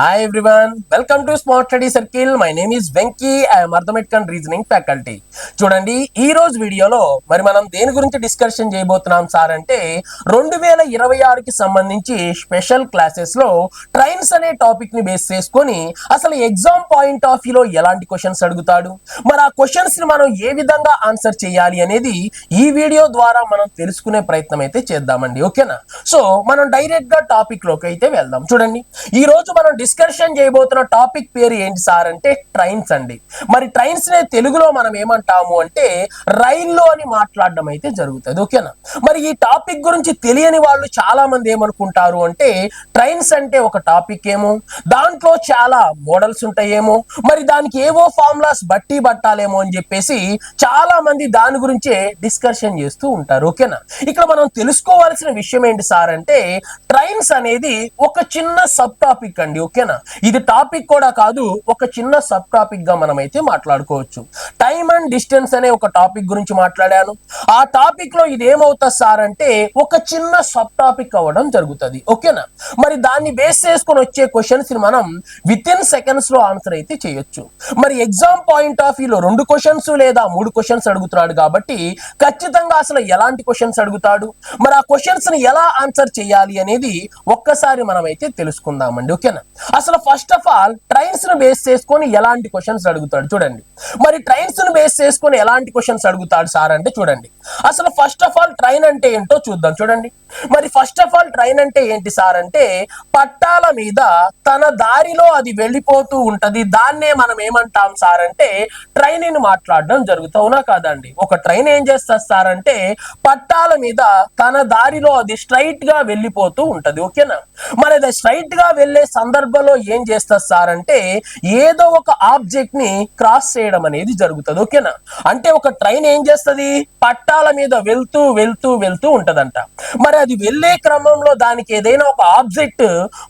Hi everyone, welcome to Smart Study Circle. My name is Venki. I am Arithmetic and Reasoning faculty. చూడండి ఈ రోజు వీడియోలో మరి మనం దేని గురించి డిస్కషన్ చేయబోతున్నాం సార్ అంటే 2026కి సంబంధించి స్పెషల్ క్లాసెస్ లో ట్రైన్స్ అనే టాపిక్ ని బేస్ చేసుకొని అసలు ఎగ్జామ్ పాయింట్ ఆఫ్ వ్యూలో ఎలాంటి క్వశ్చన్స్ అడుగుతాడు, మరి ఆ క్వశ్చన్స్ ని మనం ఏ విధంగా ఆన్సర్ చేయాలి అనేది ఈ వీడియో ద్వారా మనం తెలుసుకునే ప్రయత్నం అయితే చేద్దామండి. ఓకేనా? సో మనం డైరెక్ట్ గా టాపిక్ లోకి అయితే వెళ్దాం. చూడండి ఈ రోజు మనం డిస్కషన్ చేయబోతున్న టాపిక్ పేరు ఏంటి సార్ అంటే ట్రైన్స్ అండి. మరి ట్రైన్స్ నే తెలుగులో మనం ఏమంటాము అంటే రైల్లో అని మాట్లాడడం అయితే జరుగుతుంది. ఓకేనా? మరి ఈ టాపిక్ గురించి తెలియని వాళ్ళు చాలా మంది ఏమనుకుంటారు అంటే ట్రైన్స్ అంటే ఒక టాపిక్ ఏమో, దాంట్లో చాలా మోడల్స్ ఉంటాయేమో, మరి దానికి ఏవో ఫార్ములాస్ బట్టి పట్టాలేమో అని చెప్పేసి చాలా మంది దాని గురించే డిస్కషన్ చేస్తూ ఉంటారు. ఓకేనా? ఇక్కడ మనం తెలుసుకోవాల్సిన విషయం ఏంటి సార్ అంటే ట్రైన్స్ అనేది ఒక చిన్న సబ్ టాపిక్ అండి. ఓకేనా? ఇది టాపిక్ కూడా కాదు, ఒక చిన్న సబ్ టాపిక్ గా మనం అయితే మాట్లాడుకోవచ్చు. టైమ్ అండ్ డిస్టెన్స్ అనే ఒక టాపిక్ గురించి మాట్లాడాను. ఆ టాపిక్ లో ఇది ఏమవుతుంది సార్ అంటే ఒక చిన్న సబ్ టాపిక్ అవ్వడం జరుగుతుంది. ఓకేనా? మరి దాన్ని బేస్ చేసుకొని వచ్చే క్వశ్చన్స్ ని మనం విత్ ఇన్ సెకండ్స్ లో ఆన్సర్ అయితే చేయొచ్చు. మరి ఎగ్జామ్ పాయింట్ ఆఫ్ వ్యూలో 2 క్వశ్చన్స్ లేదా 3 క్వశ్చన్స్ అడుగుతున్నాడు కాబట్టి ఖచ్చితంగా అసలు ఎలాంటి క్వశ్చన్స్ అడుగుతాడు, మరి ఆ క్వశ్చన్స్ ని ఎలా ఆన్సర్ చేయాలి అనేది ఒక్కసారి మనం అయితే తెలుసుకుందామండి. ఓకేనా? అసలు ఫస్ట్ ఆఫ్ ఆల్ ట్రైన్స్ ను బేస్ చేసుకొని ఎలాంటి క్వశ్చన్స్ అడుగుతాడు చూడండి. మరి ట్రైన్స్ ను బేస్ చేసుకొని ఎలాంటి క్వశ్చన్స్ అడుగుతాడు సార్ అంటే చూడండి, అసలు ఫస్ట్ ఆఫ్ ఆల్ ట్రైన్ అంటే ఏంటో చూద్దాం. చూడండి మరి ఫస్ట్ ఆఫ్ ఆల్ ట్రైన్ అంటే ఏంటి సార్ అంటే పట్టాల మీద తన దారిలో అది వెళ్ళిపోతూ ఉంటది. దాన్నే మనం ఏమంటాం సార్ అంటే ట్రైన్ ని మాట్లాడడం జరుగుతావునా కాదండి. ఒక ట్రైన్ ఏం చేస్తారు సార్ అంటే పట్టాల మీద తన దారిలో అది స్ట్రైట్ గా వెళ్ళిపోతూ ఉంటది. ఓకేనా? మరి అది స్ట్రైట్ గా వెళ్లే సందర్భంలో ఏం చేస్తారు సార్ అంటే ఏదో ఒక ఆబ్జెక్ట్ ని క్రాస్ చేయడం అనేది జరుగుతుంది. ఓకేనా? అంటే ఒక ట్రైన్ ఏం చేస్తుంది, పట్టాల మీద వెళ్తూ వెళ్తూ వెళ్తూ ఉంటదంట. మరి అది వెళ్లే క్రమంలో దానికి ఏదైనా ఒక ఆబ్జెక్ట్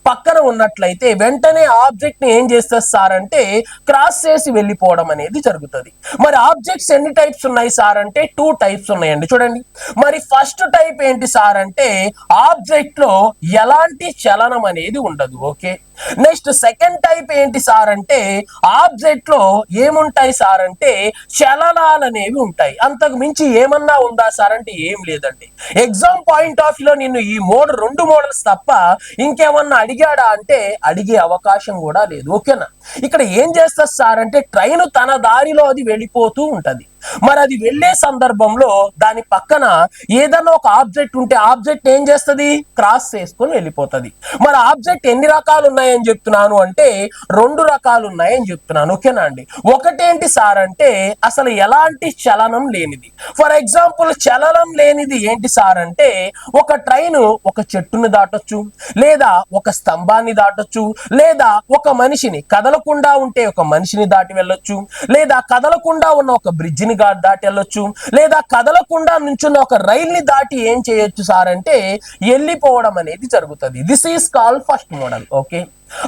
పక్కన ఉన్నట్లయితే వెంటనే ఆబ్జెక్ట్ ని ఏం చేస్తారు సార్ అంటే క్రాస్ చేసి వెళ్ళిపోవడం అనేది జరుగుతుంది. మరి ఆబ్జెక్ట్స్ ఎన్ని టైప్స్ ఉన్నాయి సార్ అంటే 2 టైప్స్ ఉన్నాయండి. చూడండి మరి ఫస్ట్ టైప్ ఏంటి సార్ అంటే ఆబ్జెక్ట్ లో ఎలాంటి చలనం అనేది ఉండదు. ఓకే, నెక్స్ట్ సెకండ్ టైప్ ఏంటి సార్ అంటే ఆబ్జెక్ట్ లో ఏముంటాయి సార్ అంటే చలనాలు అనేవి ఉంటాయి. అంతకు మించి ఏమన్నా ఉందా సార్ అంటే ఏం లేదండి. ఎగ్జామ్ పాయింట్ ఆఫ్ వ్యూలో నిన్ను ఈ 2 మోడల్స్ తప్ప ఇంకేమన్నా అడిగాడా అంటే అడిగే అవకాశం కూడా లేదు. ఓకేనా? ఇక్కడ ఏం చేస్తారు సార్ అంటే ట్రైన్ తన దారిలో అది వెళ్ళిపోతూ ఉంటది. మరి అది వెళ్లే సందర్భంలో దాని పక్కన ఏదైనా ఒక ఆబ్జెక్ట్ ఉంటే ఆబ్జెక్ట్ ఏం చేస్తుంది, క్రాస్ చేసుకొని వెళ్ళిపోతుంది. మరి ఆబ్జెక్ట్ ఎన్ని రకాలు ఉన్నాయని చెప్తున్నాను అంటే 2 రకాలు ఉన్నాయని చెప్తున్నాను. ఓకేనా అండి? ఒకటేంటి సార్ అంటే అసలు ఎలాంటి చలనం లేనిది. ఫర్ ఎగ్జాంపుల్ చలనం లేనిది ఏంటి సార్ అంటే ఒక ట్రైన్ ఒక చెట్టుని దాటొచ్చు, లేదా ఒక స్తంభాన్ని దాటొచ్చు, లేదా ఒక మనిషిని కదలకుండా ఉంటే ఒక మనిషిని దాటి వెళ్ళొచ్చు, లేదా కదలకుండా ఉన్న ఒక బ్రిడ్జిని దాటి వెళ్ళొచ్చు, లేదా కదలకుండా నుంచున్న ఒక రైల్ ని దాటి ఏం చేయొచ్చు సార్ అంటే వెళ్ళిపోవడం అనేది జరుగుతుంది. This is called first model. Okay,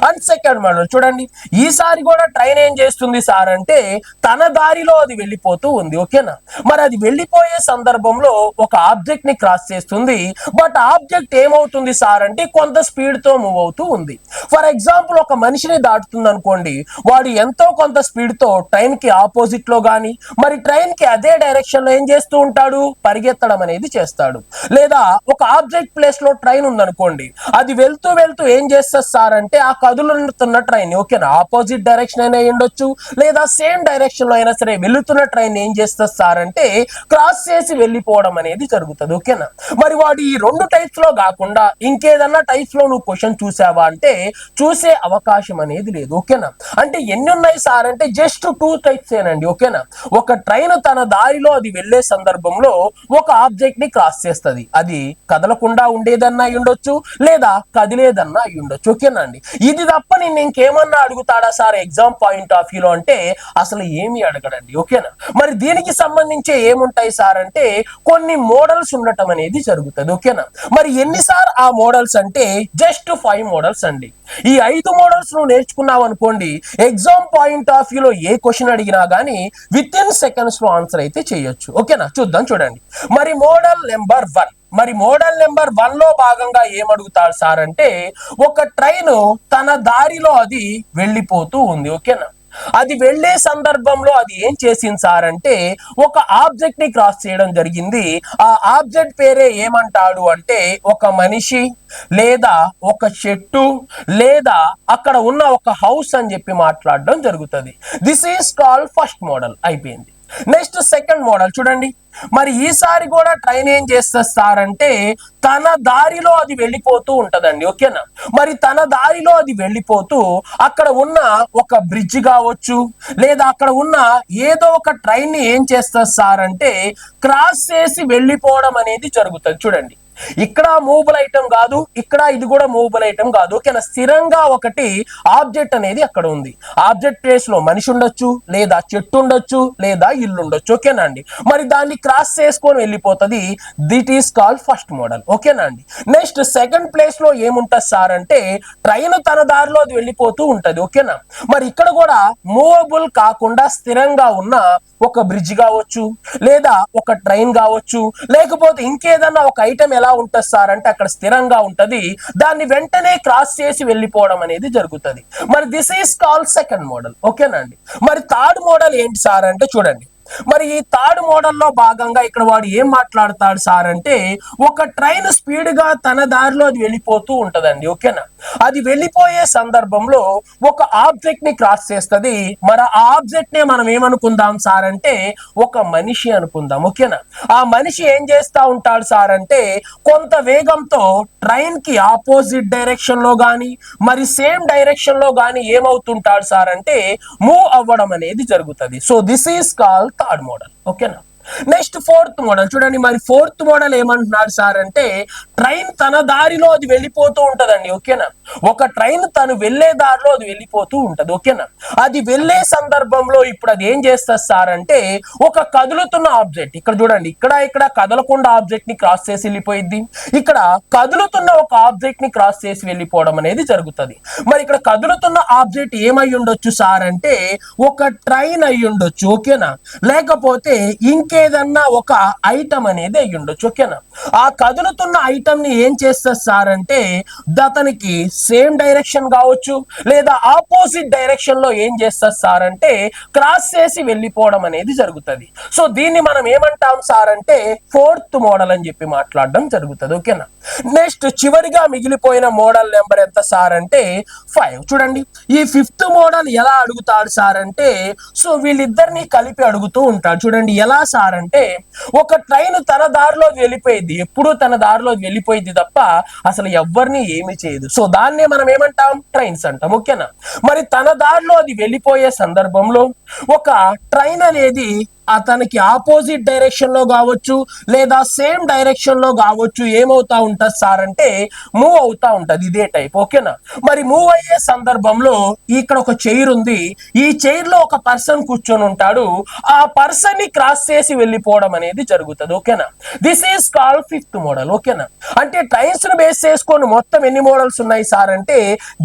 and second model చూడండి, ఈసారి కూడా ట్రైన్ ఏం చేస్తుంది సార్ అంటే తన దారిలో అది వెళ్ళిపోతూ ఉంది. ఓకేనా? మరి అది వెళ్ళిపోయే సందర్భంలో ఒక ఆబ్జెక్ట్ ని క్రాస్ చేస్తుంది. బట్ ఆబ్జెక్ట్ ఏమవుతుంది సార్ అంటే కొంత స్పీడ్ తో మూవ్ అవుతూ ఉంది. ఫర్ ఎగ్జాంపుల్ ఒక మనిషిని దాటుతుంది అనుకోండి, వాడు ఎంతో కొంత స్పీడ్ తో ట్రైన్ కి ఆపోజిట్ లో గాని మరి ట్రైన్ కి అదే డైరెక్షన్ లో ఏం చేస్తూ ఉంటాడు, పరిగెత్తడం అనేది చేస్తాడు. లేదా ఒక ఆబ్జెక్ట్ ప్లేస్ లో ట్రైన్ ఉందనుకోండి, అది వెళ్తూ వెళ్తూ ఏం చేస్తారు సార్ అంటే ఆ కదులుతున్న ట్రైన్ ఓకేనా ఆపోజిట్ డైరెక్షన్ అయినా ఉండొచ్చు, లేదా సేమ్ డైరెక్షన్ లో అయినా సరే వెళ్తున్న ట్రైన్ ఏం చేస్తారు సార్ అంటే క్రాస్ చేసి వెళ్ళిపోవడం అనేది జరుగుతుంది. ఓకేనా? మరి వాడు ఈ 2 టైప్స్ లో కాకుండా ఇంకేదన్నా టైప్స్ లో నువ్వు క్వశ్చన్ చూసావా అంటే చూసే అవకాశం అనేది లేదు. ఓకేనా? అంటే ఎన్ని ఉన్నాయి సార్ అంటే జస్ట్ 2 టైప్స్ ఏనండి. ఓకేనా? ఒక ట్రైన్ తన దారిలో అది వెళ్లే సందర్భంలో ఒక ఆబ్జెక్ట్ ని క్రాస్ చేస్తుంది. అది కదలకుండా ఉండేదన్నా ఉండొచ్చు, లేదా కదిలేదన్నా ఉండొచ్చు. ఓకేనా అండి? ఇది తప్ప నేను ఇంకేమన్నా అడుగుతాడా సార్ ఎగ్జామ్ పాయింట్ ఆఫ్ వ్యూలో అంటే అసలు ఏమీ అడగడండి. ఓకేనా? మరి దీనికి సంబంధించి ఏముంటాయి సార్ అంటే కొన్ని మోడల్స్ ఉండటం అనేది జరుగుతుంది. ఓకేనా? మరి ఎన్నిసార్ ఆ మోడల్స్ అంటే జస్ట్ 5 మోడల్స్ అండి. ఈ 5 మోడల్స్ నువ్వు నేర్చుకున్నావు అనుకోండి, ఎగ్జామ్ పాయింట్ ఆఫ్ వ్యూలో ఏ క్వశ్చన్ అడిగినా గానీ విత్ ఇన్ సెకండ్స్ లో ఆన్సర్ అయితే చేయొచ్చు. ఓకేనా? చూద్దాం. చూడండి మరి మోడల్ నెంబర్ 1 మరి మోడల్ నెంబర్ 1 లో భాగంగా ఏమడుగుతాడు సార్ అంటే ఒక ట్రైన్ తన దారిలో అది వెళ్ళిపోతూ ఉంది. ఓకేనా, అది వెళ్లే సందర్భంలో అది ఏం చేసింది సార్ అంటే ఒక ఆబ్జెక్ట్ ని క్రాస్ చేయడం జరిగింది. ఆ ఆబ్జెక్ట్ పేరే ఏమంటాడు అంటే ఒక మనిషి లేదా ఒక చెట్టు లేదా అక్కడ ఉన్న ఒక హౌస్ అని చెప్పి మాట్లాడడం జరుగుతుంది. This is called first model. అయిపోయింది. నెక్స్ట్ సెకండ్ మోడల్ చూడండి. మరి ఈసారి కూడా ట్రైన్ ఏం చేస్తుంది సార్ అంటే తన దారిలో అది వెళ్ళిపోతూ ఉంటదండి. ఓకేనా, మరి తన దారిలో అది వెళ్ళిపోతూ అక్కడ ఉన్న ఒక బ్రిడ్జ్ కావచ్చు లేదా అక్కడ ఉన్న ఏదో ఒక ట్రైన్ ని ఏం చేస్తుంది సార్ అంటే క్రాస్ చేసి వెళ్ళిపోవడం అనేది జరుగుతుంది. చూడండి, ఇక్కడ మూవబుల్ ఐటమ్ కాదు, ఇక్కడ ఇది కూడా మూవబుల్ ఐటమ్ కాదు. ఓకేనా, స్థిరంగా ఒకటి ఆబ్జెక్ట్ అనేది అక్కడ ఉంది. ఆబ్జెక్ట్ ప్లేస్ లో మనిషి ఉండొచ్చు లేదా చెట్టు ఉండొచ్చు లేదా ఇల్లు ఉండొచ్చు. ఓకేనా అండి, మరి దాన్ని క్రాస్ చేసుకొని వెళ్ళిపోతుంది. దిట్ ఈస్ కాల్డ్ ఫస్ట్ మోడల్. ఓకేనా అండి. నెక్స్ట్ సెకండ్ ప్లేస్ లో ఏముంటది సార్ అంటే ట్రైన్ తన దారిలో అది వెళ్ళిపోతూ ఉంటది. ఓకేనా, మరి ఇక్కడ కూడా మూవబుల్ కాకుండా స్థిరంగా ఉన్న ఒక బ్రిడ్జ్ కావచ్చు లేదా ఒక ట్రైన్ కావచ్చు లేకపోతే ఇంకేదన్నా ఒక ఐటమ్ ఎలా ఉంటుంది సార్ అంటే అక్కడ స్థిరంగా ఉంటది, దాన్ని వెంటనే క్రాస్ చేసి వెళ్ళిపోవడం అనేది జరుగుతుంది. మరి this is called second model. ఓకేనా అండి. మరి థర్డ్ మోడల్ ఏంటి సార్ అంటే చూడండి, మరి ఈ థర్డ్ మోడల్లో భాగంగా ఇక్కడ వాడు ఏం మాట్లాడతాడు సార్ అంటే ఒక ట్రైన్ స్పీడ్ గా తన దారిలో అది వెళ్ళిపోతూ ఉంటదండి. ఓకేనా, అది వెళ్ళిపోయే సందర్భంలో ఒక ఆబ్జెక్ట్ ని క్రాస్ చేస్తుంది. మరి ఆ ఆబ్జెక్ట్ నే మనం ఏమనుకుందాం సార్ అంటే ఒక మనిషి అనుకుందాం. ఓకేనా, ఆ మనిషి ఏం చేస్తా ఉంటాడు సార్ అంటే కొంత వేగంతో ట్రైన్ కి ఆపోజిట్ డైరెక్షన్ లో గాని మరి సేమ్ డైరెక్షన్ లో గాని ఏమవుతుంటాడు సార్ అంటే మూవ్ అవ్వడం అనేది జరుగుతుంది. So this is called third model. ఓకేనా. నెక్స్ట్ ఫోర్త్ మోడల్ చూడండి. మరి ఫోర్త్ మోడల్ ఏమంటున్నాడు సార్ అంటే ట్రైన్ తన దారిలో అది వెళ్ళిపోతూ ఉంటదండి. ఓకేనా, ఒక ట్రైన్ తను వెళ్లే దారిలో అది వెళ్ళిపోతూ ఉంటది. ఓకేనా, అది వెళ్లే సందర్భంలో ఇప్పుడు అది ఏం చేస్తుంది సార్ అంటే ఒక కదులుతున్న ఆబ్జెక్ట్, ఇక్కడ చూడండి, ఇక్కడ కదలకుండా ఆబ్జెక్ట్ ని క్రాస్ చేసి వెళ్ళిపోయింది, ఇక్కడ కదులుతున్న ఒక ఆబ్జెక్ట్ ని క్రాస్ చేసి వెళ్ళిపోవడం అనేది జరుగుతుంది. మరి ఇక్కడ కదులుతున్న ఆబ్జెక్ట్ ఏమై ఉండొచ్చు సార్ అంటే ఒక ట్రైన్ అయి ఉండొచ్చు. ఓకేనా, లేకపోతే ఇంకేదన్నా ఒక ఐటమ్ అనేది అయి ఉండొచ్చు. ఓకేనా, ఆ కదులుతున్న ఐటమ్ ని ఏం చేస్తారు సార్ అంటే అతనికి సేమ్ డైరెక్షన్ కావచ్చు లేదా ఆపోజిట్ డైరెక్షన్ లో ఏం చేస్తారు సార్ అంటే క్రాస్ చేసి వెళ్ళిపోవడం అనేది జరుగుతుంది. సో దీన్ని మనం ఏమంటాం సార్ అంటే ఫోర్త్ మోడల్ అని చెప్పి మాట్లాడడం జరుగుతుంది. ఓకేనా. నెక్స్ట్ చివరిగా మిగిలిపోయిన మోడల్ నెంబర్ ఎంత సార్ అంటే 5. చూడండి, ఈ ఫిఫ్త్ మోడల్ ఎలా అడుగుతాడు సార్ అంటే సో వీళ్ళిద్దరిని కలిపి అడుగుతూ ఉంటాడు. చూడండి ఎలా సార్ అంటే ఒక ట్రైన్ తన దారిలో వెళ్ళిపోయింది, ఎప్పుడూ తన దారిలో వెళ్ళిపోయింది తప్ప అసలు ఎవరిని ఏమి చేయదు. సో దాన్నే మనం ఏమంటాం ట్రైన్స్ అంటాం. ఓకేనా, మరి తన దారిలో అది వెళ్ళిపోయే సందర్భంలో ఒక ట్రైన్ అనేది అతనికి ఆపోజిట్ డైరెక్షన్ లో కావచ్చు లేదా సేమ్ డైరెక్షన్ లో కావచ్చు ఏమవుతా ఉంటది సార్ అంటే మూవ్ అవుతా ఉంటది. ఇదే టైప్. ఓకేనా, మరి మూవ్ అయ్యే సందర్భంలో ఇక్కడ ఒక చైర్ ఉంది, ఈ చైర్ లో ఒక పర్సన్ కూర్చొని ఉంటాడు, ఆ పర్సన్ ని క్రాస్ చేసి వెళ్ళిపోవడం అనేది జరుగుతుంది. ఓకేనా, this is called fifth model. ఓకేనా, అంటే ట్రైన్స్ ను బేస్ చేసుకొని మొత్తం ఎన్ని మోడల్స్ ఉన్నాయి సార్ అంటే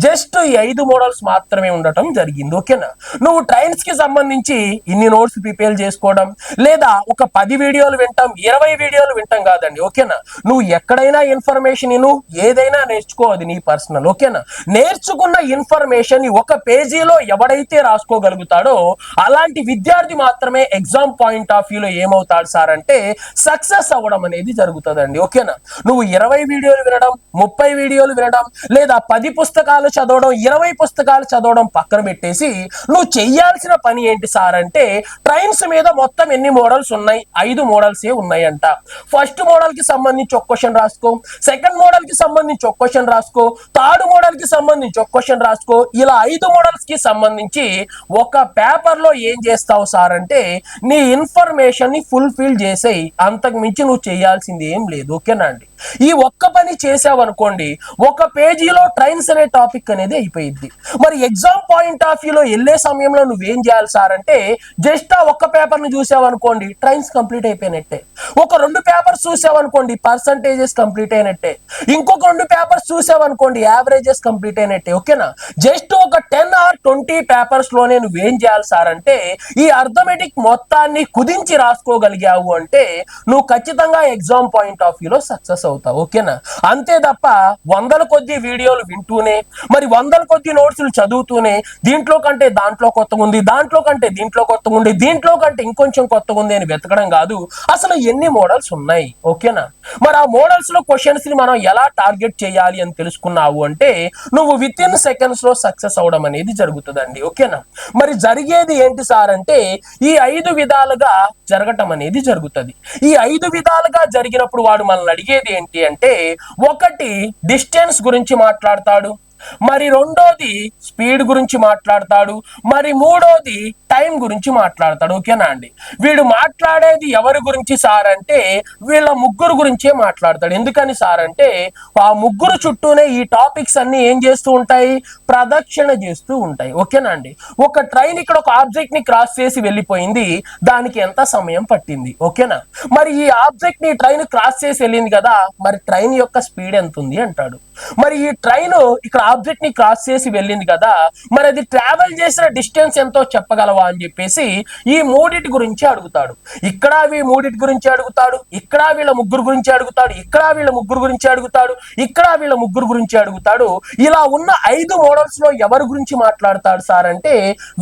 జస్ట్ 5 మోడల్స్ మాత్రమే ఉండటం జరిగింది. ఓకేనా, నువ్వు ట్రైన్స్ కి సంబంధించి ఇన్ని నోట్స్ ప్రిపేర్ చేసుకోవడం లేదా ఒక 10 వీడియోలు వింటాం 20 వీడియోలు వింటాం కాదండి. ఓకేనా, నువ్వు ఎక్కడైనా ఇన్ఫర్మేషన్ ఏదైనా నేర్చుకో, అది నీ పర్సనల్. ఓకేనా, నేర్చుకున్న ఇన్ఫర్మేషన్ ఒక పేజీలో ఎవడైతే రాసుకోగలుగుతాడో అలాంటి విద్యార్థి మాత్రమే ఎగ్జామ్ పాయింట్ ఆఫ్ వ్యూలో ఏమవుతాడు సార్ అంటే సక్సెస్ అవ్వడం అనేది జరుగుతుందండి. ఓకేనా, నువ్వు 20 వీడియోలు వినడం 30 వీడియోలు వినడం లేదా 10 పుస్తకాలు చదవడం 20 పుస్తకాలు చదవడం పక్కన పెట్టేసి నువ్వు చెయ్యాల్సిన పని ఏంటి సార్ అంటే ట్రైన్స్ మీద మొత్తం ఎన్ని మోడల్స్ ఉన్నాయి 5 మోడల్స్ ఏ ఉన్నాయంట. ఫస్ట్ మోడల్ కి సంబంధించి ఒక క్వశ్చన్ రాసుకో, సెకండ్ మోడల్ కి సంబంధించి ఒక క్వశ్చన్ రాసుకో, థర్డ్ మోడల్ కి సంబంధించి ఒక క్వశ్చన్ రాసుకో. ఇలా 5 మోడల్స్ కి సంబంధించి ఒక పేపర్ లో ఏం చేస్తావు సార్ అంటే నీ ఇన్ఫర్మేషన్ ని ఫుల్ఫిల్ చేసేయి, అంతకు మించి నువ్వు చేయాల్సింది ఏం లేదు. ఓకేనా అండి, ఈ ఒక్క పని చేసావు అనుకోండి ఒక పేజీలో ట్రైన్స్ అనే టాపిక్ అనేది అయిపోయింది. మరి ఎగ్జామ్ పాయింట్ ఆఫ్ వ్యూలో వెళ్ళే సమయంలో నువ్వేం చేయాలి సార్ అంటే జస్ట్ ఆ ఒక్క పేపర్ ను చూసావు అనుకోండి ట్రైన్స్ కంప్లీట్ అయిపోయినట్టే. ఒక 2 పేపర్స్ చూసావు అనుకోండి పర్సంటేజెస్ కంప్లీట్ అయినట్టే. ఇంకొక 2 పేపర్స్ చూసావు అనుకోండి యావరేజెస్ కంప్లీట్ అయినట్టే. ఓకేనా, జస్ట్ ఒక 10 or 20 పేపర్స్ లోనే నువ్వేం చేయాలి సార్ అంటే ఈ అర్థమెటిక్ మొత్తాన్ని కుదించి రాసుకోగలిగావు అంటే నువ్వు ఖచ్చితంగా ఎగ్జామ్ పాయింట్ ఆఫ్ వ్యూలో సక్సెస్ అవుతావు. ఓకేనా? అంతే తప్ప వందల కొద్ది వీడియోలు వింటూనే మరి వందల కొద్ది నోట్స్లు చదువుతూనే దీంట్లో కంటే దాంట్లో కొత్తగా ఉంది, దాంట్లో కంటే దీంట్లో కొత్తగా ఉంది, దీంట్లో కంటే ఇంకొంచెం కొత్తగా ఉంది అని వెతకడం కాదు. అసలు ఎన్ని మోడల్స్ ఉన్నాయి? ఓకేనా? మరి ఆ మోడల్స్ లో క్వశ్చన్స్ ని మనం ఎలా టార్గెట్ చేయాలి అని తెలుసుకున్నావు అంటే నువ్వు విత్ ఇన్ సెకండ్స్ లో సక్సెస్ అవడం అనేది జరుగుతుందండి. ఓకేనా? మరి జరిగేది ఏంటి సార్ అంటే ఈ 5 విధాలుగా జరగటం అనేది జరుగుతుంది. ఈ 5 విధాలుగా జరిగినప్పుడు వాడు మనల్ని అడిగేది ఏంటి అంటే ఒకటి డిస్టెన్స్ గురించి మాట్లాడతాడు, మరి రెండోది స్పీడ్ గురించి మాట్లాడతాడు, మరి మూడోది టైం గురించి మాట్లాడతాడు. ఓకేనా అండి? వీడు మాట్లాడేది ఎవరి గురించి సార్ అంటే వీళ్ళ ముగ్గురు గురించే మాట్లాడతాడు. ఎందుకని సార్ అంటే ఆ ముగ్గురు చుట్టూనే ఈ టాపిక్స్ అన్ని ఏం చేస్తూ ఉంటాయి? ప్రదక్షిణ చేస్తూ ఉంటాయి. ఓకేనా అండి? ఒక ట్రైన్ ఇక్కడ ఒక ఆబ్జెక్ట్ ని క్రాస్ చేసి వెళ్ళిపోయింది, దానికి ఎంత సమయం పట్టింది? ఓకేనా? మరి ఈ ఆబ్జెక్ట్ ని ట్రైన్ క్రాస్ చేసి వెళ్ళింది కదా, మరి ట్రైన్ యొక్క స్పీడ్ ఎంత ఉంది అంటాడు. మరి ఈ ట్రైన్ ఇక్కడ ఆబ్జెక్ట్ ని క్రాస్ చేసి వెళ్ళింది కదా, మరి అది ట్రావెల్ చేసిన డిస్టెన్స్ ఎంతో చెప్పగలవా అని చెప్పేసి ఈ మూడిటి గురించి అడుగుతాడు. ఇక్కడ మూడిటి గురించి అడుగుతాడు, ఇక్కడ వీళ్ళ ముగ్గురు గురించి అడుగుతాడు, ఇక్కడ వీళ్ళ ముగ్గురు గురించి అడుగుతాడు, ఇక్కడ వీళ్ళ ముగ్గురు గురించి అడుగుతాడు. ఇలా ఉన్న 5 మోడల్స్ లో ఎవరి గురించి మాట్లాడతాడు సార్ అంటే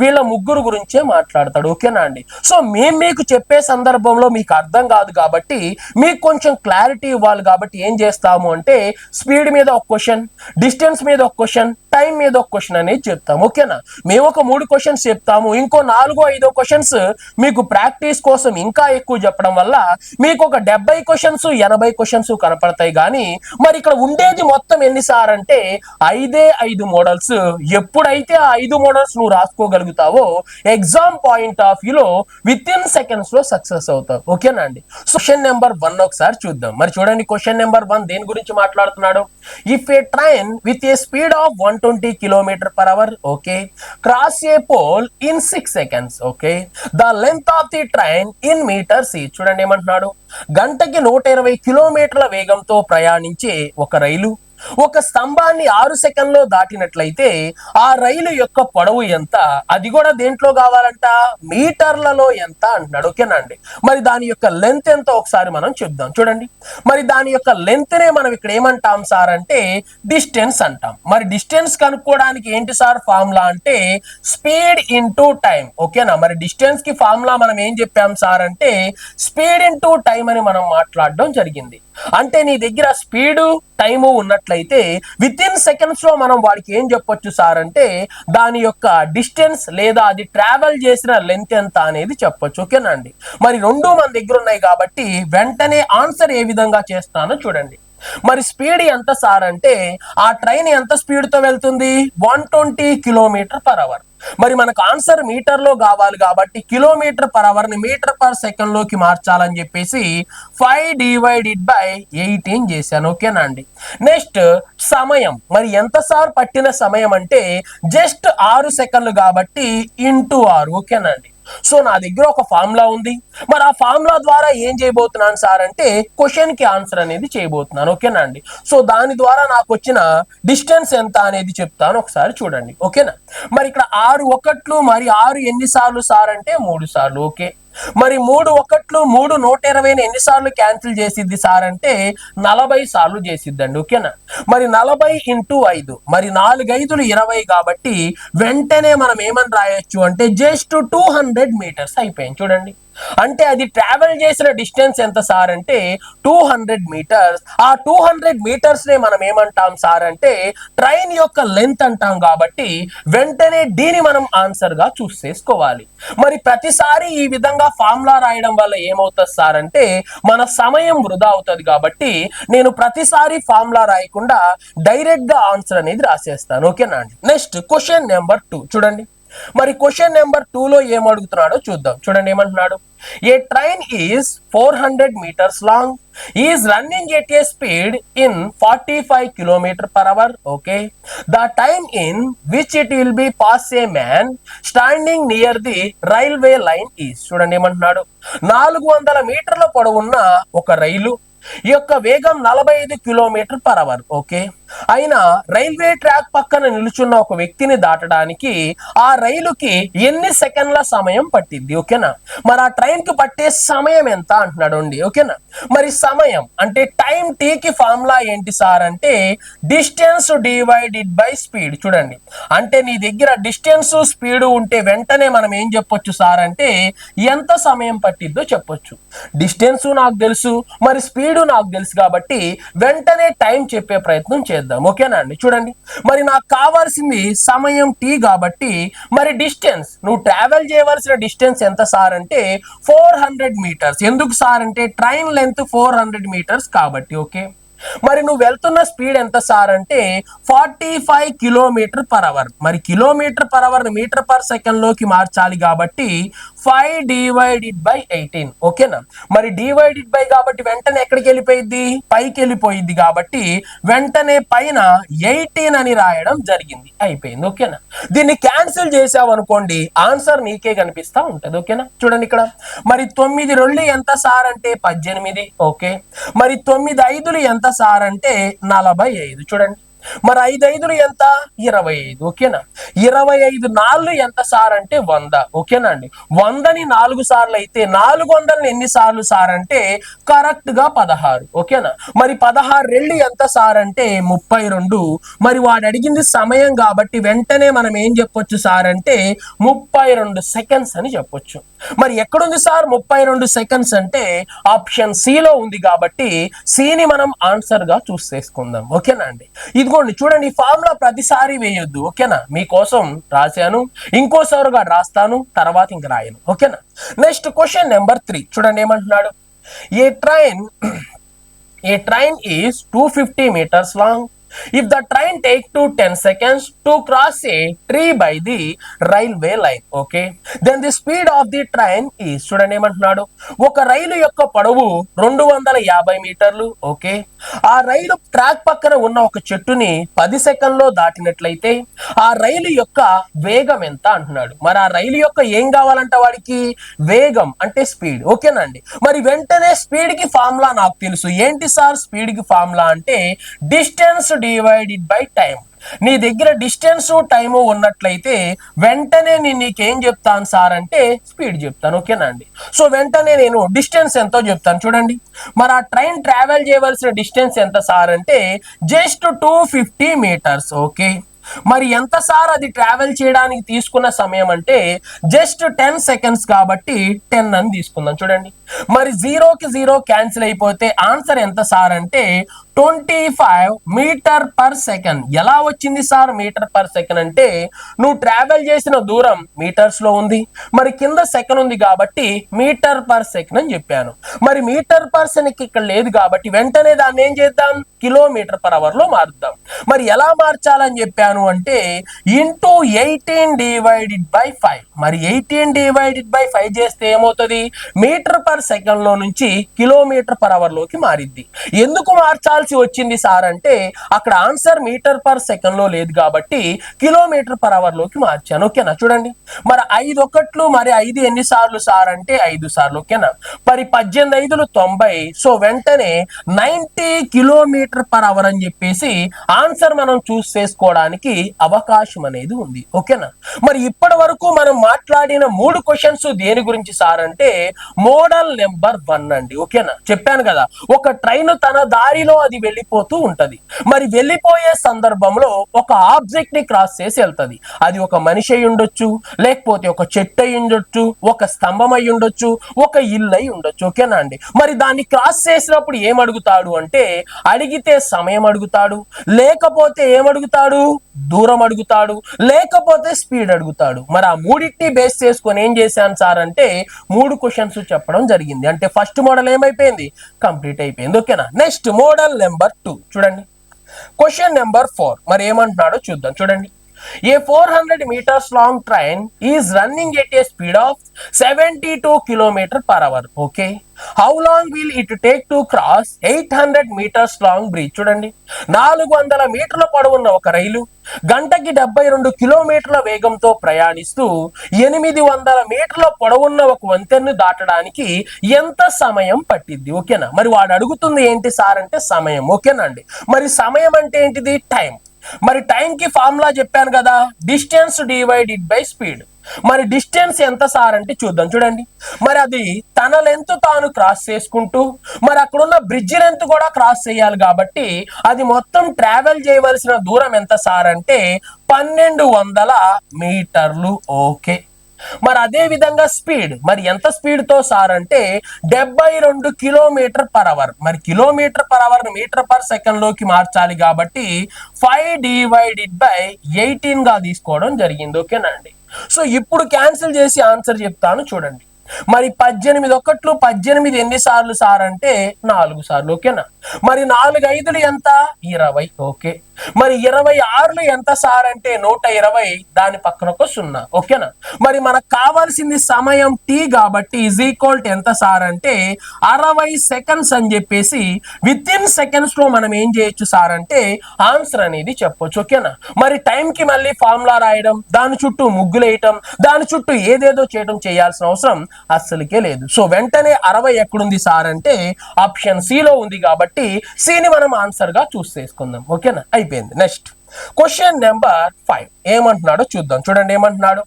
వీళ్ళ ముగ్గురు గురించే మాట్లాడతాడు. ఓకేనా అండి? సో మేము మీకు చెప్పే సందర్భంలో మీకు అర్థం కాదు కాబట్టి మీకు కొంచెం క్లారిటీ ఇవ్వాలి కాబట్టి ఏం చేస్తాము అంటే స్పీడ్ మీద ఒక క్వశ్చన్, డిస్టెన్స్ మీద ఒక క్వశ్చన్, టైం మీద ఒక క్వశ్చన్ అనేది చెప్తాము. ఓకేనా? మేము ఒక 3 క్వశ్చన్స్ చెప్తాము, ఇంకో 4-5 క్వశ్చన్స్ మీకు ప్రాక్టీస్ కోసం ఇంకా ఎక్కువ చెప్పడం వల్ల మీకు ఒక 70 క్వశ్చన్స్ 80 క్వశ్చన్స్ కనపడతాయి. కానీ మరి ఇక్కడ ఉండేది మొత్తం ఎన్ని సార్ అంటే 5 మోడల్స్. ఎప్పుడైతే ఆ 5 మోడల్స్ నువ్వు రాసుకోగలుగుతావో ఎగ్జామ్ పాయింట్ ఆఫ్ వ్యూలో విత్ ఇన్ సెకండ్స్ లో సక్సెస్ అవుతావు. ఓకేనా అండి? క్వశ్చన్ నెంబర్ 1 ఒకసారి చూద్దాం. మరి చూడండి, క్వశ్చన్ నెంబర్ 1 దేని గురించి మాట్లాడుతున్నాడు? If A train with a speed of 120 km/h okay cross a pole in 6 seconds okay the length of the train in meters is. చూడండి ఏమంటున్నాడు? గంటకి 120 కిలోమీటర్ల వేగంతో ప్రయాణించే ఒక రైలు ఒక స్తంభాన్ని 6 సెకండ్లో దాటినట్లయితే ఆ రైలు యొక్క పొడవు ఎంత? అది కూడా దేంట్లో కావాలంట? మీటర్లలో ఎంత అంటున్నాడు. ఓకేనా అండి? మరి దాని యొక్క లెంత్ ఎంత ఒకసారి మనం చెప్దాం. చూడండి, మరి దాని యొక్క లెంత్ నే మనం ఇక్కడ ఏమంటాం సార్ అంటే డిస్టెన్స్ అంటాం. మరి డిస్టెన్స్ కనుక్కోవడానికి ఏంటి సార్ ఫార్ములా అంటే స్పీడ్ ఇంటూ టైం. ఓకేనా? మరి డిస్టెన్స్ కి ఫార్ములా మనం ఏం చెప్పాం సార్ అంటే స్పీడ్ ఇంటూ టైం అని మనం మాట్లాడడం జరిగింది. అంటే నీ దగ్గర స్పీడు టైము ఉన్నట్లయితే విత్ ఇన్ సెకండ్స్ లో మనం వాడికి ఏం చెప్పొచ్చు సార్ అంటే దాని యొక్క డిస్టెన్స్ లేదా అది ట్రావెల్ చేసిన లెంత్ ఎంత అనేది చెప్పొచ్చు. ఓకేనా అండి? మరి రెండు మన దగ్గర ఉన్నాయి కాబట్టి వెంటనే ఆన్సర్ ఏ విధంగా చేస్తానో చూడండి. మరి స్పీడ్ ఎంత సార్ అంటే ఆ ట్రైన్ ఎంత స్పీడ్ తో వెళ్తుంది? 120 km/h. మరి మనకు ఆన్సర్ మీటర్ లో కావాలి కాబట్టి km/h ని మీటర్/సెకండ్ లోకి మార్చాలని చెప్పేసి 5/18 చేశాను. ఓకేనా అండి? నెక్స్ట్ సమయం. మరి ఎంత సార్ పట్టిన సమయం అంటే జస్ట్ 6 సెకండ్లు కాబట్టి ఇంటూ 6. ఓకేనా అండి? సో నా దగ్గర ఒక ఫార్ములా ఉంది. మరి ఆ ఫార్ములా ద్వారా ఏం చేయబోతున్నాను సార్ అంటే క్వశ్చన్ కి ఆన్సర్ అనేది చేయబోతున్నాను. ఓకేనా అండి? సో దాని ద్వారా నాకు వచ్చిన డిస్టెన్స్ ఎంత అనేది చెప్తాను, ఒకసారి చూడండి. ఓకేనా? మరి ఇక్కడ 6 ఒకట్లు మరి 6 ఎన్నిసార్లు సార్ అంటే 3 సార్లు. ఓకే, మరి 3 ఒకట్లు 3 120 ఎన్నిసార్లు క్యాన్సిల్ చేసిద్ది సార్ అంటే 40 సార్లు చేసిద్దండి. ఓకేనా? మరి 40 × 5 మరి 4 5లు 20 కాబట్టి వెంటనే మనం ఏమని రాయొచ్చు అంటే జస్ట్ 200 మీటర్స్ అయిపోయింది. చూడండి, అంటే అది ట్రావెల్ చేసిన డిస్టెన్స్ ఎంత సార్ అంటే 200 మీటర్స్. ఆ 200 మీటర్స్ నే మనం ఏమంటాం సార్ అంటే ట్రైన్ యొక్క లెంత్ అంటాం. కాబట్టి వెంటనే దీని మనం ఆన్సర్ గా చూస్ చేసుకోవాలి. మరి ప్రతిసారి ఈ విధంగా ఫార్ములా రాయడం వల్ల ఏమవుతుంది సార్ అంటే మన సమయం వృధా అవుతుంది. కాబట్టి నేను ప్రతిసారి ఫార్ములా రాయకుండా డైరెక్ట్ గా ఆన్సర్ అనేది రాసేస్తాను. ఓకేనా అండి? నెక్స్ట్ క్వశ్చన్ నెంబర్ 2 చూడండి. మరి క్వశ్చన్ నెంబర్ 2 లో ఏం అడుగుతున్నాడో చూద్దాం. చూడండి ఏమంటున్నాడు? A train is 400 meters long, is running at a speed in 45 km/h. Okay, the time in which it will be pass a man standing near the railway line is. చూడండి ఏమంటున్నాడు? 400 మీటర్ల పొడవున్న ఒక రైలు ఈ యొక్క వేగం 45 కిలోమీటర్ పర్ అవర్. ఓకే, అయినా railway track పక్కన నిలుచున్న ఒక వ్యక్తిని దాటడానికి ఆ రైలుకి ఎన్ని సెకండ్ల సమయం పట్టింది? ఓకేనా, మరి ఆ ట్రైన్ కి పట్టే సమయం ఎంత అంటున్నాడు అండి. ఓకేనా, మరి సమయం అంటే టైం టీ కి ఫార్ములా ఏంటి సార్ అంటే డిస్టెన్స్ డివైడెడ్ బై స్పీడ్. చూడండి, అంటే నీ దగ్గర డిస్టెన్స్ స్పీడ్ ఉంటే వెంటనే మనం ఏం చెప్పొచ్చు సార్ అంటే ఎంత సమయం పట్టిద్దో చెప్పొచ్చు. డిస్టెన్స్ నాకు తెలుసు, మరి స్పీడ్ నాకు తెలుసు కాబట్టి వెంటనే టైం చెప్పే ప్రయత్నం చేద్దాం. ఓకేనా అండి. చూడండి, మరి నాకు కావాల్సింది సమయం టీ కాబట్టి మరి డిస్టెన్స్, నువ్వు ట్రావెల్ చేయవలసిన డిస్టెన్స్ ఎంత సార్ అంటే 400 మీటర్స్. ఎందుకు సార్ అంటే ట్రైన్ లెంత్ 400 మీటర్స్ కాబట్టి. ఓకే, మరి నువ్వు వెళ్తున్న స్పీడ్ ఎంత సార్ అంటే 45 కిలోమీటర్ పర్ అవర్. మరి kilometre per hour metre per second లోకి మార్చాలి కాబట్టి 5 డివైడెడ్ బై 18. ఓకేనా, మరి డివైడెడ్ బై కాబట్టి వెంటనే ఎక్కడికి వెళ్ళిపోయింది? పైకి వెళ్ళిపోయింది కాబట్టి వెంటనే పైన 18 అని రాయడం జరిగింది. అయిపోయింది. ఓకేనా, దీన్ని క్యాన్సిల్ చేసావు అనుకోండి ఆన్సర్ నీకే కనిపిస్తా ఉంటది. ఓకేనా, చూడండి ఇక్కడ మరి 9 2 ఎంత సార్ అంటే 18. ఓకే, మరి 9 5 ఎంత సార్ అంటే 45. చూడండి, మరి 5 5 ఎంత? 25. ఓకేనా, 25 4 ఎంత సార్ అంటే 100. ఓకేనా అండి, 100ని 4 సార్లు అయితే 400ని ఎన్ని సార్లు సార్ అంటే కరెక్ట్ గా 16. ఓకేనా, మరి 16 2 ఎంత సార్ అంటే 32. మరి వాడు అడిగింది సమయం కాబట్టి వెంటనే మనం ఏం చెప్పొచ్చు సార్ అంటే 32 సెకండ్స్ అని చెప్పొచ్చు. మరి ఎక్కడుంది సార్ 32 సెకండ్స్ అంటే ఆప్షన్ సి లో ఉంది కాబట్టి సిని మనం ఆన్సర్ గా చూస్ చేసుకుందాం. ఓకేనా అండి, ఇదిగోండి చూడండి, ఈ ఫార్ములా ప్రతిసారి వేయొద్దు. ఓకేనా, మీకోసం రాశాను, ఇంకోసారిగా రాస్తాను, తర్వాత ఇంక రాయను. ఓకేనా, నెక్స్ట్ క్వశ్చన్ నెంబర్ 3 చూడండి ఏమంటున్నాడు. A train is 250 meters long. If the train take to 10 seconds to cross a tree by the railway line, okay, then the speed of the train is, చూడండి ఏమంటున్నాడు, ఒక రైలు యొక్క పొడవు 250 మీటర్లు. ఓకే, ఆ రైలు track పక్కన ఉన్న ఒక చెట్టుని 10 సెకండ్లో దాటినట్లయితే ఆ రైలు యొక్క వేగం ఎంత అంటున్నాడు. మరి ఆ రైలు యొక్క ఏం కావాలంట వాడికి? వేగం అంటే స్పీడ్. ఓకేనండి, మరి వెంటనే స్పీడ్ కి ఫార్ములా నాకు తెలుసు. ఏంటి సార్ స్పీడ్ కి ఫార్ములా అంటే డిస్టెన్స్ డివైడెడ్ బై టైం. నీ దగ్గర డిస్టెన్స్ టైము ఉన్నట్లయితే వెంటనే నేను నీకేం చెప్తాను సార్ అంటే స్పీడ్ చెప్తాను. ఓకేనా అండి, సో వెంటనే నేను డిస్టెన్స్ ఎంతో చెప్తాను. చూడండి, మరి ఆ ట్రైన్ ట్రావెల్ చేయవలసిన డిస్టెన్స్ ఎంత సార్ అంటే జస్ట్ 250 మీటర్స్. ఓకే, మరి ఎంత సార్ అది ట్రావెల్ చేయడానికి తీసుకున్న సమయం అంటే జస్ట్ 10 సెకండ్స్ కాబట్టి 10 అని తీసుకుందాం. చూడండి, మరి 0కి 0 క్యాన్సిల్ అయిపోతే ఆన్సర్ ఎంత సార్ అంటే 25 మీటర్ పర్ సెకండ్. ఎలా వచ్చింది సార్ మీటర్ పర్ సెకండ్ అంటే నువ్వు ట్రావెల్ చేసిన దూరం మీటర్స్ లో ఉంది, మరి కింద సెకండ్ ఉంది కాబట్టి మీటర్ పర్ సెకండ్ అని చెప్పాను. మరి మీటర్ పర్ సెకండ్ ఇక్కడ లేదు కాబట్టి వెంటనే దాన్ని ఏం చేద్దాం? కిలోమీటర్ పర్ అవర్ లో మారుద్దాం. మరి ఎలా మార్చాలని చెప్పాను అంటే ఇంటూ 18 డివైడెడ్ బై 5. మరి 18 డివైడెడ్ బై 5 చేస్తే ఏమవుతుంది? మీటర్ పర్ సెకండ్ లో నుంచి కిలోమీటర్ పర్ అవర్ లోకి మారిద్ది. ఎందుకు మార్చాల్సి వచ్చింది సార్ అంటే అక్కడ ఆన్సర్ మీటర్ పర్ సెకండ్ లో లేదు కాబట్టి కిలోమీటర్ పర్ అవర్ లోకి మార్చాను. ఓకేనా, చూడండి, మరి 5 ఒకట్లు మరి 5 ఎన్ని సార్లు సార్ అంటే 5 సార్లు. ఓకేనా, మరి 18 5 90. సో వెంటనే 90 కిలోమీటర్ పర్ అవర్ అని చెప్పేసి ఆన్సర్ మనం చూస్ చేసుకోవడానికి అవకాశం అనేది ఉంది. ఓకేనా, మరి ఇప్పటి వరకు మనం మాట్లాడిన 3 క్వశ్చన్స్ దేని గురించి సార్ అంటే మోడల్ నెంబర్ 1 అండి. ఓకేనా, చెప్పాను కదా, ఒక ట్రైన్ తన దారిలో అది వెళ్ళిపోతూ ఉంటది. మరి వెళ్ళిపోయే సందర్భంలో ఒక ఆబ్జెక్ట్ ని క్రాస్ చేసి వెళ్తది. అది ఒక మనిషి అయి ఉండొచ్చు, లేకపోతే ఒక చెట్టు అయి ఉండొచ్చు, ఒక స్తంభం అయి ఉండొచ్చు, ఒక ఇల్లు అయి ఉండొచ్చు. ఓకేనా అండి, మరి దాన్ని క్రాస్ చేసినప్పుడు ఏమడుగుతాడు అంటే అడిగితే సమయం అడుగుతాడు, లేకపోతే ఏమడుగుతాడు? దూరం అడుగుతాడు, లేకపోతే స్పీడ్ అడుగుతాడు. మరి ఆ మూడింటిని బేస్ చేసుకొని ఏం చేశాను సార్ అంటే 3 క్వశ్చన్స్ చెప్పడం జరిగింది. అంటే ఫస్ట్ మోడల్ ఏమైపోయింది? కంప్లీట్ అయిపోయింది. ఓకేనా, నెక్స్ట్ మోడల్ నెంబర్ 2 చూడండి, క్వశ్చన్ నెంబర్ 4 మరి ఏమంటున్నాడో చూద్దాం. చూడండి, A 400 meters long train is running at a speed of 72 kilometer per hour. Okay. How long will it take to cross 800 meters long bridge? చూడండి, 400 మీటర్ల పొడవున్న ఒక రైలు గంటకి 72 కిలోమీటర్ల వేగంతో ప్రయాణిస్తూ 800 మీటర్ల పొడవున్న ఒక వంతెన్ను దాటడానికి ఎంత సమయం పట్టింది? ఓకేనా. మరి వాడు అడుగుతుంది ఏంటి సార్ అంటే సమయం. ఓకేనా అండి. మరి సమయం అంటే ఏంటిది? టైం. మరి టైం కి ఫార్ములా చెప్పాను కదా, డిస్టెన్స్ డివైడెడ్ బై స్పీడ్. మరి డిస్టెన్స్ ఎంత సార్ అంటే చూద్దాం. చూడండి, మరి అది తన లెంత్ తాను క్రాస్ చేసుకుంటూ మరి అక్కడున్న బ్రిడ్జ్ లెంత్ కూడా క్రాస్ చేయాలి కాబట్టి అది మొత్తం ట్రావెల్ చేయవలసిన దూరం ఎంత సార్ అంటే 1200 మీటర్లు. ఓకే. మరి అదే విధంగా స్పీడ్, మరి ఎంత స్పీడ్ తో సార్ అంటే 72 కిలోమీటర్ పర్ అవర్. మరి kilometre per hour metre per second లోకి మార్చాలి కాబట్టి 5 డివైడెడ్ బై 18 గా తీసుకోవడం జరిగింది. ఓకేనండి. సో ఇప్పుడు క్యాన్సిల్ చేసి ఆన్సర్ చెప్తాను చూడండి. మరి 18 ఒకట్లు 18 ఎన్నిసార్లు సార్ అంటే 4 సార్లు. ఓకేనా. మరి 4 5లు ఎంత? 20. ఓకే. మరి 26లు ఎంత సార్ అంటే 120, దాని పక్కన ఒక 0. ఓకేనా. మరి మనకు కావాల్సింది సమయం టీ కాబట్టి ఈజ్ ఈక్వల్ టు ఎంత సార్ అంటే 60 సెకండ్స్ అని చెప్పేసి విత్ ఇన్ సెకండ్స్ లో మనం ఏం చేయొచ్చు సార్ అంటే ఆన్సర్ అనేది చెప్పొచ్చు. ఓకేనా. మరి టైం కి మళ్ళీ ఫార్ములా రాయడం, దాని చుట్టూ ముగ్గులు వేయటం, దాని చుట్టూ ఏదేదో చేయడం చేయాల్సిన అవసరం అస్సలకే లేదు. సో వెంటనే 60 ఎక్కడుంది సార్ అంటే ఆప్షన్ సి లో ఉంది కాబట్టి సిని మనం ఆన్సర్ గా చూస్ చేసుకుందాం. ఓకేనా. అయిపోయింది. నెక్స్ట్ క్వశ్చన్ నెంబర్ 5 ఏమంటున్నాడో చూద్దాం. చూడండి ఏమంటున్నాడు.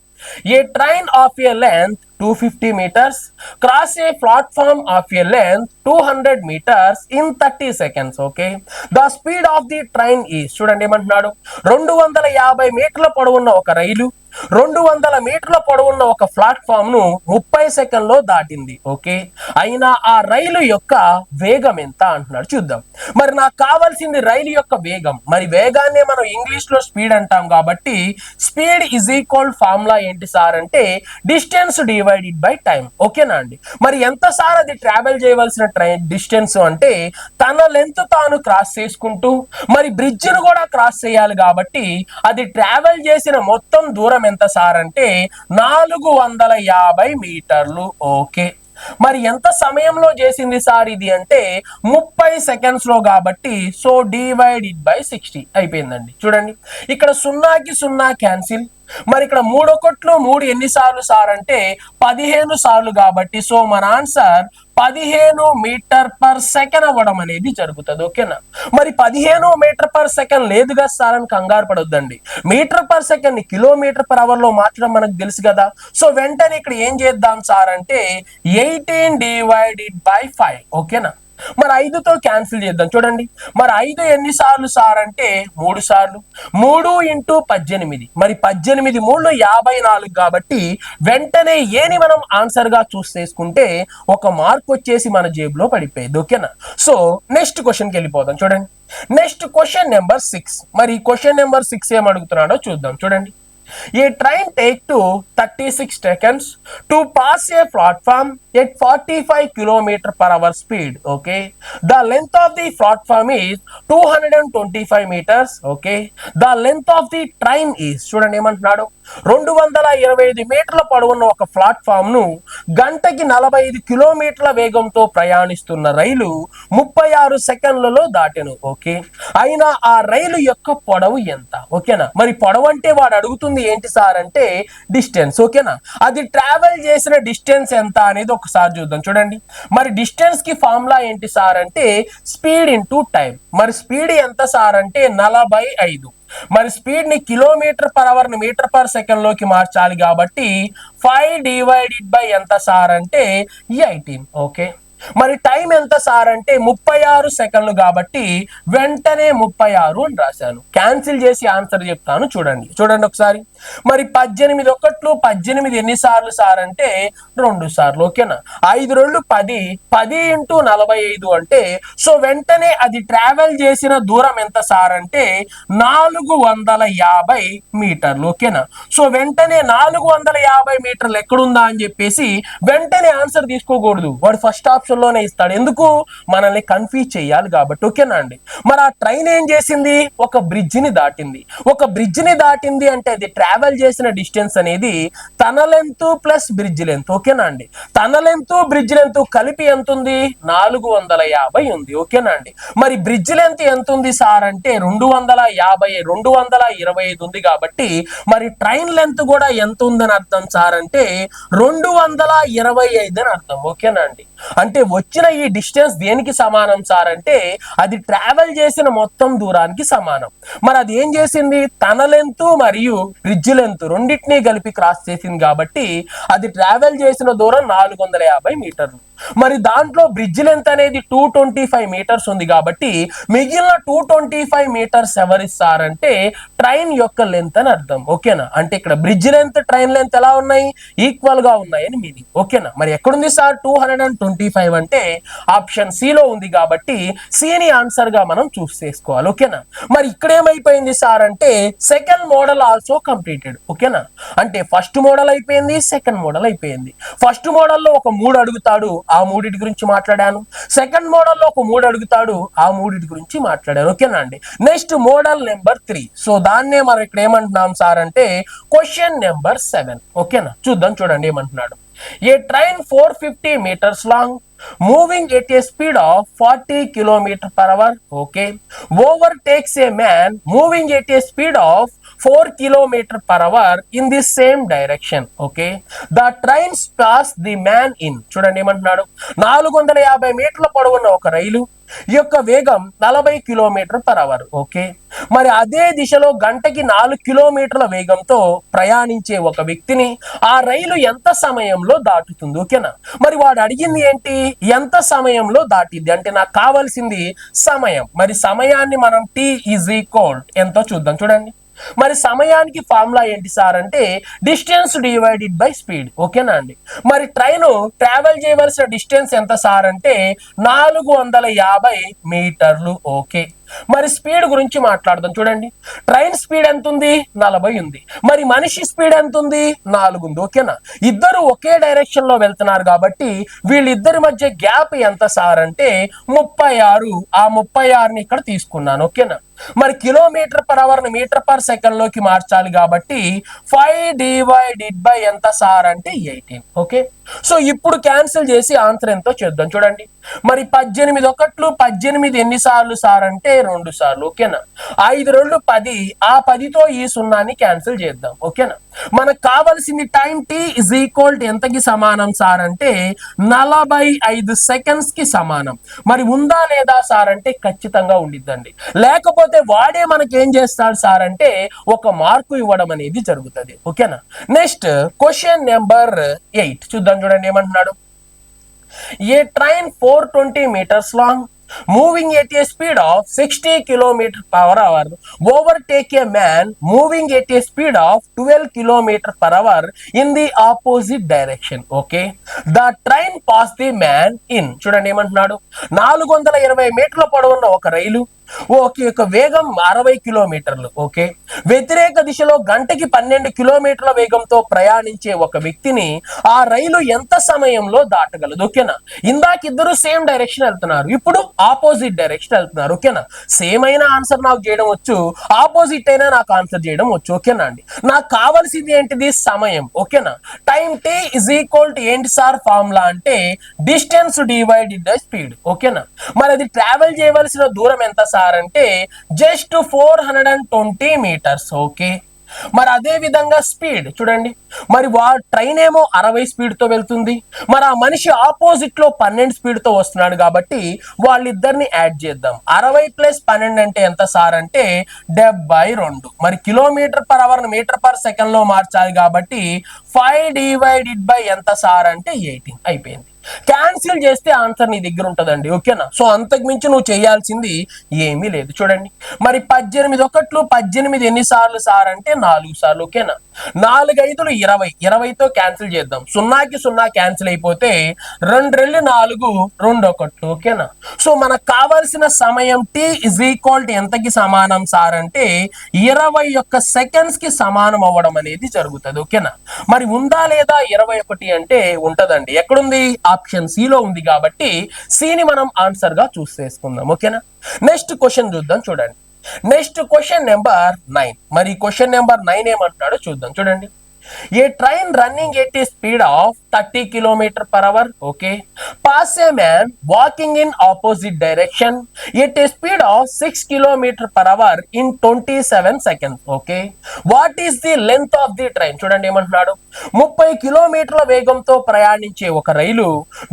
A train of a length 250 meters cross a platform of a length 200 meters in 30 seconds. Okay. The speed of the train is, చూడండి ఏమంటున్నాడు, 250 మీటర్ల పొడవున్న ఒక రైలు 200 మీటర్ల పొడవున్న ఒక ప్లాట్ఫామ్ ను 30 సెకండ్లో దాటింది. ఓకే. అయినా ఆ రైలు యొక్క వేగం ఎంత అంటున్నాడు. చూద్దాం. మరి నాకు కావాల్సింది రైలు యొక్క వేగం. మరి వేగాన్ని మనం ఇంగ్లీష్ లో స్పీడ్ అంటాం కాబట్టి స్పీడ్ ఇజ్ ఈక్వల్ ఫార్ములా ఏంటి సార్ అంటే డిస్టెన్స్ డివైడెడ్ బై టైం. ఓకేనా అండి. మరి ఎంత సార్ అది ట్రావెల్ చేయవలసిన ట్రైన్ డిస్టెన్స్ అంటే తన లెంత్ తాను క్రాస్ చేసుకుంటూ మరి బ్రిడ్జ్ ను కూడా క్రాస్ చేయాలి కాబట్టి అది ట్రావెల్ చేసిన మొత్తం దూరం ఎంత సార్ అంటే 450 మీటర్లు. ఓకే. మరి ఎంత సమయంలో చేసింది సార్ ఇది అంటే 30 సెకండ్స్ లో కాబట్టి సో డివైడెడ్ బై 60 అయిపోయిందండి. చూడండి ఇక్కడ 0కి 0 క్యాన్సిల్. మరి ఇక్కడ 3 ఒకట్లు 3 ఎన్నిసార్లు సార్ అంటే 15 సార్లు కాబట్టి సో మన ఆన్సర్ 15 మీటర్ పర్ సెకండ్ అవ్వడం అనేది జరుగుతుంది. ఓకేనా. మరి 15 మీటర్ పర్ సెకండ్ లేదుగా సార్ అని కంగారు పడొద్దండి. మీటర్ పర్ సెకండ్ ని కిలోమీటర్ పర్ అవర్ లో మార్చడం మనకు తెలుసు కదా. సో వెంటనే ఇక్కడ ఏం చేద్దాం సార్ అంటే 18 డివైడెడ్ బై 5. ఓకేనా. మరి 5తో క్యాన్సిల్ చేద్దాం. చూడండి మరి 5 ఎన్నిసార్లు సార్ అంటే 3 సార్లు. 3 ఇంటూ 18. మరి 18 3 54 కాబట్టి వెంటనే ఏని మనం ఆన్సర్ గా చూస్ చేసుకుంటే ఒక మార్క్ వచ్చేసి మన జేబులో పడిపోయింది. ఓకేనా. సో నెక్స్ట్ క్వశ్చన్కి వెళ్ళిపోదాం. చూడండి నెక్స్ట్ క్వశ్చన్ నెంబర్ 6. మరి క్వశ్చన్ నెంబర్ 6 ఏం అడుగుతున్నాడో చూద్దాం. చూడండి A train take to 36 seconds to pass a platform at 45 kilometer per hour speed. Okay. The length of the platform is 225 meters. Okay. The length of the train is, చూడండి ఏమంటున్నాడు, 225 మీటర్ల పొడవున్న ఒక platform ను గంటకి 45 కిలోమీటర్ల వేగంతో ప్రయాణిస్తున్న రైలు 36 సెకండ్లలో దాటెను. ఓకే. అయినా ఆ రైలు యొక్క పొడవు ఎంత? ఓకేనా. మరి పొడవు అంటే వాడు అడుగుతుంది ఏంటి సార్ అంటే డిస్టెన్స్. ఓకేనా. అది ట్రావెల్ చేసిన డిస్టెన్స్ ఎంత అనేది ఒకసారి చూద్దాం. చూడండి మరి డిస్టెన్స్ కి ఫార్ములా ఏంటి సార్ అంటే స్పీడ్ ఇంటూ టైం. మరి స్పీడ్ ఎంత సార్ అంటే 45. మరి స్పీడ్ ని కిలోమీటర్ పర్ అవర్ ని మీటర్ పర్ సెకండ్ లోకి మార్చాలి కాబట్టి 5 డివైడెడ్ బై ఎంత సార్ అంటే 18. ఓకే. మరి టైం ఎంత సార్ అంటే 36 సెకండ్లు కాబట్టి వెంటనే 36 అని రాశాను. క్యాన్సిల్ చేసి ఆన్సర్ చెప్తాను. చూడండి ఒకసారి. మరి 18 ఒకట్లు 18 ఎన్నిసార్లు సార్ అంటే 2 సార్లు. ఓకేనా. 5 2 10. 10 ఇంటూ 45 అంటే సో వెంటనే అది ట్రావెల్ చేసిన దూరం ఎంత సార్ అంటే 450 మీటర్లు. ఓకేనా. సో వెంటనే 450 మీటర్లు ఎక్కడుందా అని చెప్పేసి వెంటనే ఆన్సర్ తీసుకోకూడదు. వాడు ఫస్ట్ ఆప్షన్ ఆప్షన్ లోనే ఇస్తాడు. ఎందుకు? మనల్ని కన్ఫ్యూజ్ చేయాలి కాబట్టి. ఓకేనా అండి. మరి ఆ ట్రైన్ ఏం చేసింది? ఒక బ్రిడ్జ్ ని దాటింది. ఒక బ్రిడ్జ్ ని దాటింది అంటే అది ట్రావెల్ చేసిన డిస్టెన్స్ అనేది తన లెంత్ ప్లస్ బ్రిడ్జ్ లెంత్. ఓకేనా అండి. తన లెంత్ బ్రిడ్జ్ లెంత్ కలిపి ఎంత ఉంది? 450 ఉంది. ఓకేనా అండి. మరి బ్రిడ్జ్ లెంత్ ఎంత ఉంది సార్ అంటే 250, 225 ఉంది కాబట్టి మరి ట్రైన్ లెంత్ కూడా ఎంత ఉందని అర్థం సార్ అంటే 225 అని అర్థం. ఓకేనా అండి. అంటే వచ్చిన ఈ డిస్టెన్స్ దేనికి సమానం సార్ అంటే అది ట్రావెల్ చేసిన మొత్తం దూరానికి సమానం. మరి అది ఏం చేసింది? తన లెంత్ మరియు బ్రిడ్జ్ లెంత్ రెండింటినీ కలిపి క్రాస్ చేసింది కాబట్టి అది ట్రావెల్ చేసిన దూరం 450 మీటర్లు. మరి దాంట్లో బ్రిడ్జ్ లెంత్ అనేది 225 మీటర్స్ ఉంది కాబట్టి మిగిలిన 225 మీటర్స్ ఎవరిస్తారంటే ట్రైన్ యొక్క లెంత్ అని అర్థం. ఓకేనా. అంటే ఇక్కడ బ్రిడ్జ్ లెంత్ ట్రైన్ లెంత్ ఎలా ఉన్నాయి? ఈక్వల్ గా ఉన్నాయని మీనింగ్. ఓకేనా. మరి ఎక్కడుంది సార్ 225 అంటే ఆప్షన్ సి లో ఉంది కాబట్టి సిని ఆన్సర్ గా మనం చూస్ చేసుకోవాలి. ఓకేనా. మరి ఇక్కడ ఏమైపోయింది సార్ అంటే సెకండ్ మోడల్ ఆల్సో కంప్లీటెడ్. ఓకేనా. అంటే ఫస్ట్ మోడల్ అయిపోయింది, సెకండ్ మోడల్ అయిపోయింది. ఫస్ట్ మోడల్లో ఒక 3 అడుగుతాడు, ఆ మూడిటి గురించి మాట్లాడాను. సెకండ్ మోడల్లో ఒక 3 అడుగుతాడు, ఆ మూడిటి గురించి మాట్లాడాను. ఓకేనా అండి. Next model number 3. సో దాన్నే మనం ఇక్కడ ఏమంటున్నాం సార్ అంటే క్వశ్చన్ నెంబర్ 7. ఓకేనా. చూద్దాం. చూడండి ఏమంటున్నాడు. A train 450 meters long moving at a speed of 40 km/h, okay, overtakes a man moving at a speed of 4 km/h in the same direction. Okay, the trains pass the man in. చూడండి ఏమంటున్నాడు. 450 మీటర్ల పొడవున్న ఒక రైలు యొక్క వేగం 40 km/h. Okay, మరి అదే దిశలో గంటకి 4 కిలోమీటర్ల వేగంతో ప్రయాణించే ఒక వ్యక్తిని ఆ రైలు ఎంత సమయంలో దాటుతుంది? ఓకేనా. మరి వాడు అడిగింది ఏంటి? ఎంత సమయంలో దాటిద్ది అంటే నాకు కావాల్సింది సమయం. మరి సమయాన్ని మనం t = ఎంతో చూద్దాం. చూడండి. మరి సమయానికి ఫార్ములా ఏంటి సార్ అంటే డిస్టెన్స్ డివైడెడ్ బై స్పీడ్. ఓకేనా అండి. మరి ట్రైన్ ట్రావెల్ చేయవలసిన డిస్టెన్స్ ఎంత సార్ అంటే 450 మీటర్లు. ఓకే, మరి స్పీడ్ గురించి మాట్లాడదాం. చూడండి. ట్రైన్ స్పీడ్ ఎంత ఉంది? 40 ఉంది. మరి మనిషి స్పీడ్ ఎంత ఉంది? 4 ఉంది. ఓకేనా. ఇద్దరు ఒకే డైరెక్షన్ లో వెళ్తున్నారు కాబట్టి వీళ్ళిద్దరి మధ్య గ్యాప్ ఎంత సార్ అంటే 36. ఆ 36ని ఇక్కడ తీసుకున్నాను. ఓకేనా. మరి km/h ని m/s లోకి మార్చాలి కాబట్టి 5 ఎంత సార్ అంటే 18. ఓకే, సో ఇప్పుడు క్యాన్సిల్ చేసి ఆన్సర్ ఎంతో చేద్దాం. చూడండి. మరి 18 ఒకట్లు 18 ఎన్నిసార్లు సార్ అంటే 2 సార్లు. ఓకేనా. 5 2 10. ఆ 10తో ఈ 0ని క్యాన్సిల్ చేద్దాం. ఓకేనా. మనకు కావాల్సింది టైం t ఎంతకి సమానం సార్ అంటే 45 సెకండ్స్ కి సమానం. మరి ఉందా లేదా సార్ అంటే ఖచ్చితంగా ఉండిద్దండి. లేకపోతే వాడే మనకి ఏం చేస్తాడు సార్ అంటే ఒక మార్కు ఇవ్వడం అనేది జరుగుతుంది. ఓకేనా. నెక్స్ట్ క్వశ్చన్ నెంబర్ 8 చూద్దాం. చూడండి ఏమంటున్నాడు. A train 420 meters long moving at a speed of 60 km/h overtake a man moving at a speed of 12 km/h in the opposite direction. Okay, the train passed the man in. చూడండి ఏమంటున్నాడు. 420 మీటర్ల పొడవున్న ఒక రైలు okay యొక్క వేగం 60 కిలోమీటర్లు. Okay, వ్యతిరేక దిశలో గంటకి 12 కిలోమీటర్ల వేగంతో ప్రయాణించే ఒక వ్యక్తిని ఆ రైలు ఎంత సమయంలో దాటగలదు? ఓకేనా. ఇందాక ఇద్దరు సేమ్ డైరెక్షన్ వెళ్తున్నారు, ఇప్పుడు ఆపోజిట్ డైరెక్షన్ వెళ్తున్నారు. ఓకేనా. సేమ్ అయిన ఆన్సర్ నాకు చేయడం వచ్చు, ఆపోజిట్ అయినా నాకు ఆన్సర్ చేయడం వచ్చు. ఓకేనా అండి. నాకు కావాల్సింది ఏంటిది? సమయం. ఓకేనా. టైం t ఏంటి సార్ ఫార్ములా అంటే డిస్టెన్స్ డివైడెడ్ బై స్పీడ్. ఓకేనా. మరి అది ట్రావెల్ చేయవలసిన దూరం ఎంత సార్ అంటే జస్ట్ 420 మీటర్స్. ఓకే, మరి అదే విధంగా స్పీడ్ చూడండి. మరి ట్రైన్ ఏమో 60 స్పీడ్ తో వెళ్తుంది, మరి ఆ మనిషి ఆపోజిట్ లో 12 స్పీడ్ తో వస్తున్నాడు కాబట్టి వాళ్ళిద్దరిని యాడ్ చేద్దాం. 60 + 12 అంటే ఎంత సార్ అంటే 72. మరి km/h ని m/s లో మార్చాలి కాబట్టి 5 ఎంత సార్ అంటే 18. అయిపోయింది. క్యాన్సిల్ చేస్తే ఆన్సర్ నీ దగ్గర ఉంటదండి. ఓకేనా. సో అంతకు మించి నువ్వు చేయాల్సింది ఏమీ లేదు. చూడండి. మరి 18 ఒకట్లు 18 ఎన్నిసార్లు సార్ అంటే 4 సార్లు. ఓకేనా. 4 5లు 20, 20తో క్యాన్సిల్ చేద్దాం. 0కి 0 క్యాన్సిల్ అయిపోతే 2 2 4, 2 1. ఓకేనా? సో మనకు కావాల్సిన సమయం t ఇజ్ ఈక్వల్ టు ఎంతకి సమానం సార్ అంటే 21 సెకండ్స్ కి సమానం అవ్వడం అనేది జరుగుతుంది. ఓకేనా? మరి ఉందా లేదా 21 అంటే ఉంటదండి. ఎక్కడుంది? ఆప్షన్ సి లో ఉంది కాబట్టి సిని మనం ఆన్సర్ గా చూస్ చేసుకుందాం. ఓకేనా? నెక్స్ట్ క్వశ్చన్ చూద్దాం. చూడండి, నెక్స్ట్ క్వశ్చన్ నెంబర్ 9. మరి క్వశ్చన్ నెంబర్ 9 ఏమంటున్నాడో చూద్దాం. చూడండి, a train running at a speed of 30 km/h, okay, pass a man walking in opposite direction at a speed of 6 km/h in 27 seconds, okay. What is the length of the train? చూడండి ఏమంటున్నాడు, 30 కిలోమీటర్ల వేగంతో ప్రయాణించే ఒక రైలు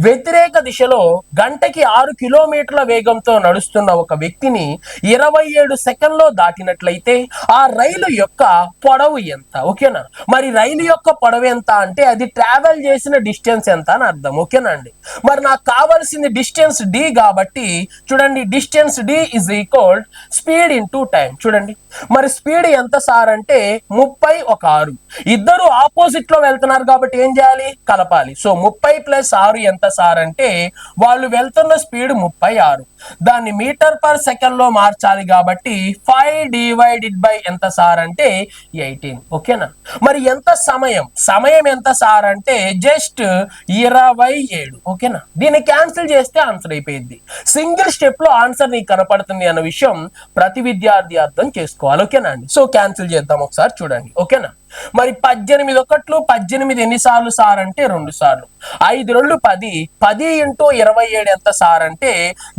వ్యతిరేక దిశలో గంటకి 6 కిలోమీటర్ల వేగంతో నడుస్తున్న ఒక వ్యక్తిని 27 సెకండ్లో దాటినట్లయితే ఆ రైలు యొక్క పొడవు ఎంత? ఓకేనా? మరి రైలు యొక్క పొడవు ఎంత అంటే అది ట్రావెల్ చేసిన డిస్టెన్స్ ఎంత అని అర్థం. ఓకేనా అండి? మరి నాకు కావాల్సింది డిస్టెన్స్ డి కాబట్టి చూడండి, distance D is equal speed into time. చూడండి, మరి స్పీడ్ ఎంత సార్ అంటే 30 ఒక 6. ఇద్దరు ఆపోజిట్ లో వెళ్తున్నారు కాబట్టి ఏం చేయాలి? కలపాలి. సో 30 + 6 ఎంత సార్ అంటే వాళ్ళు వెళ్తున్న స్పీడ్ 36. దాన్ని మీటర్ పర్ సెకండ్ లో మార్చాలి కాబట్టి 5 డివైడెడ్ బై ఎంత సార్ అంటే 18. ఓకేనా? మరి ఎంత సమయం? సమయం ఎంత సార్ అంటే జస్ట్ 27. ఓకేనా? దీన్ని క్యాన్సిల్ చేస్తే ఆన్సర్ అయిపోయింది. సింగిల్ స్టెప్ లో ఆన్సర్ నీకు కనపడుతుంది అన్న విషయం ప్రతి విద్యార్థి అర్థం చేసుకోవాలి. ఓకేనా అండి? సో క్యాన్సిల్ చేద్దాం ఒకసారి. చూడండి, ఓకేనా? మరి 18 ఒకట్లు 18 ఎన్నిసార్లు సార్ అంటే 2 సార్లు. 5 2 10, 10 × 27 ఎంత సార్ అంటే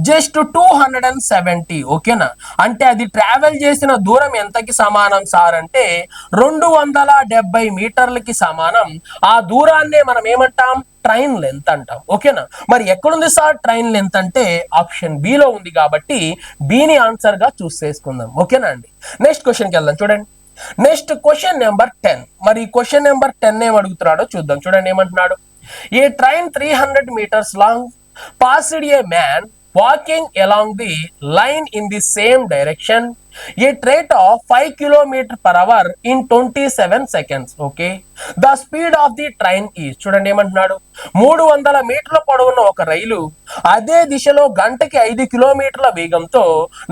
జస్ట్ 270. ఓకేనా? అంటే అది ట్రావెల్ చేసిన దూరం ఎంతకి సమానం సార్ అంటే 270 మీటర్లకి సమానం. ఆ దూరాన్నే మనం ఏమంటాం? ట్రైన్ లెంత్ అంటాం. ఓకేనా? మరి ఎక్కడుంది సార్ ట్రైన్ లెంత్ అంటే ఆప్షన్ బి లో ఉంది కాబట్టి బిని ఆన్సర్ గా చూస్ చేసుకుందాం. ఓకేనా అండి? నెక్స్ట్ క్వశ్చన్కి వెళ్దాం. చూడండి, నెక్స్ట్ క్వశ్చన్ నెంబర్ 10. మరి క్వశ్చన్ నెంబర్ 10 ఏం అడుగుతున్నాడో చూద్దాం. చూడండి ఏమంటున్నాడు, a train 300 meters long passed a man walking along the line in the same direction at rate of 5 km/h in 27 seconds, okay. The speed of the train is, చూడండి ఏమంటున్నాడు, 300 మీటర్ల పొడవున్న ఒక రైలు అదే దిశలో గంటకి 5 కిలోమీటర్ల వేగంతో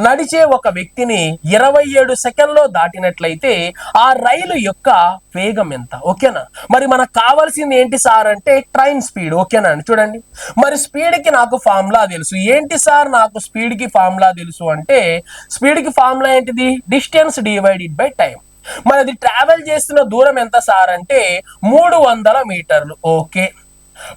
నడిచే ఒక వ్యక్తిని 27 సెకండ్లో దాటినట్లయితే ఆ రైలు యొక్క వేగం ఎంత? ఓకేనా? మరి మనకు కావాల్సింది ఏంటి సార్ అంటే ట్రైన్ స్పీడ్. ఓకేనా అండి? చూడండి, మరి స్పీడ్ కి నాకు ఫార్ములా తెలుసు. ఏంటి సార్ నాకు స్పీడ్ కి ఫార్ములా తెలుసు అంటే స్పీడ్ కి ఫార్ములా ఏంటిది? Distance divided by time. మరి అది ట్రావెల్ చేస్తున్న దూరం ఎంత సార్ అంటే 300 మీటర్లు. ఓకే,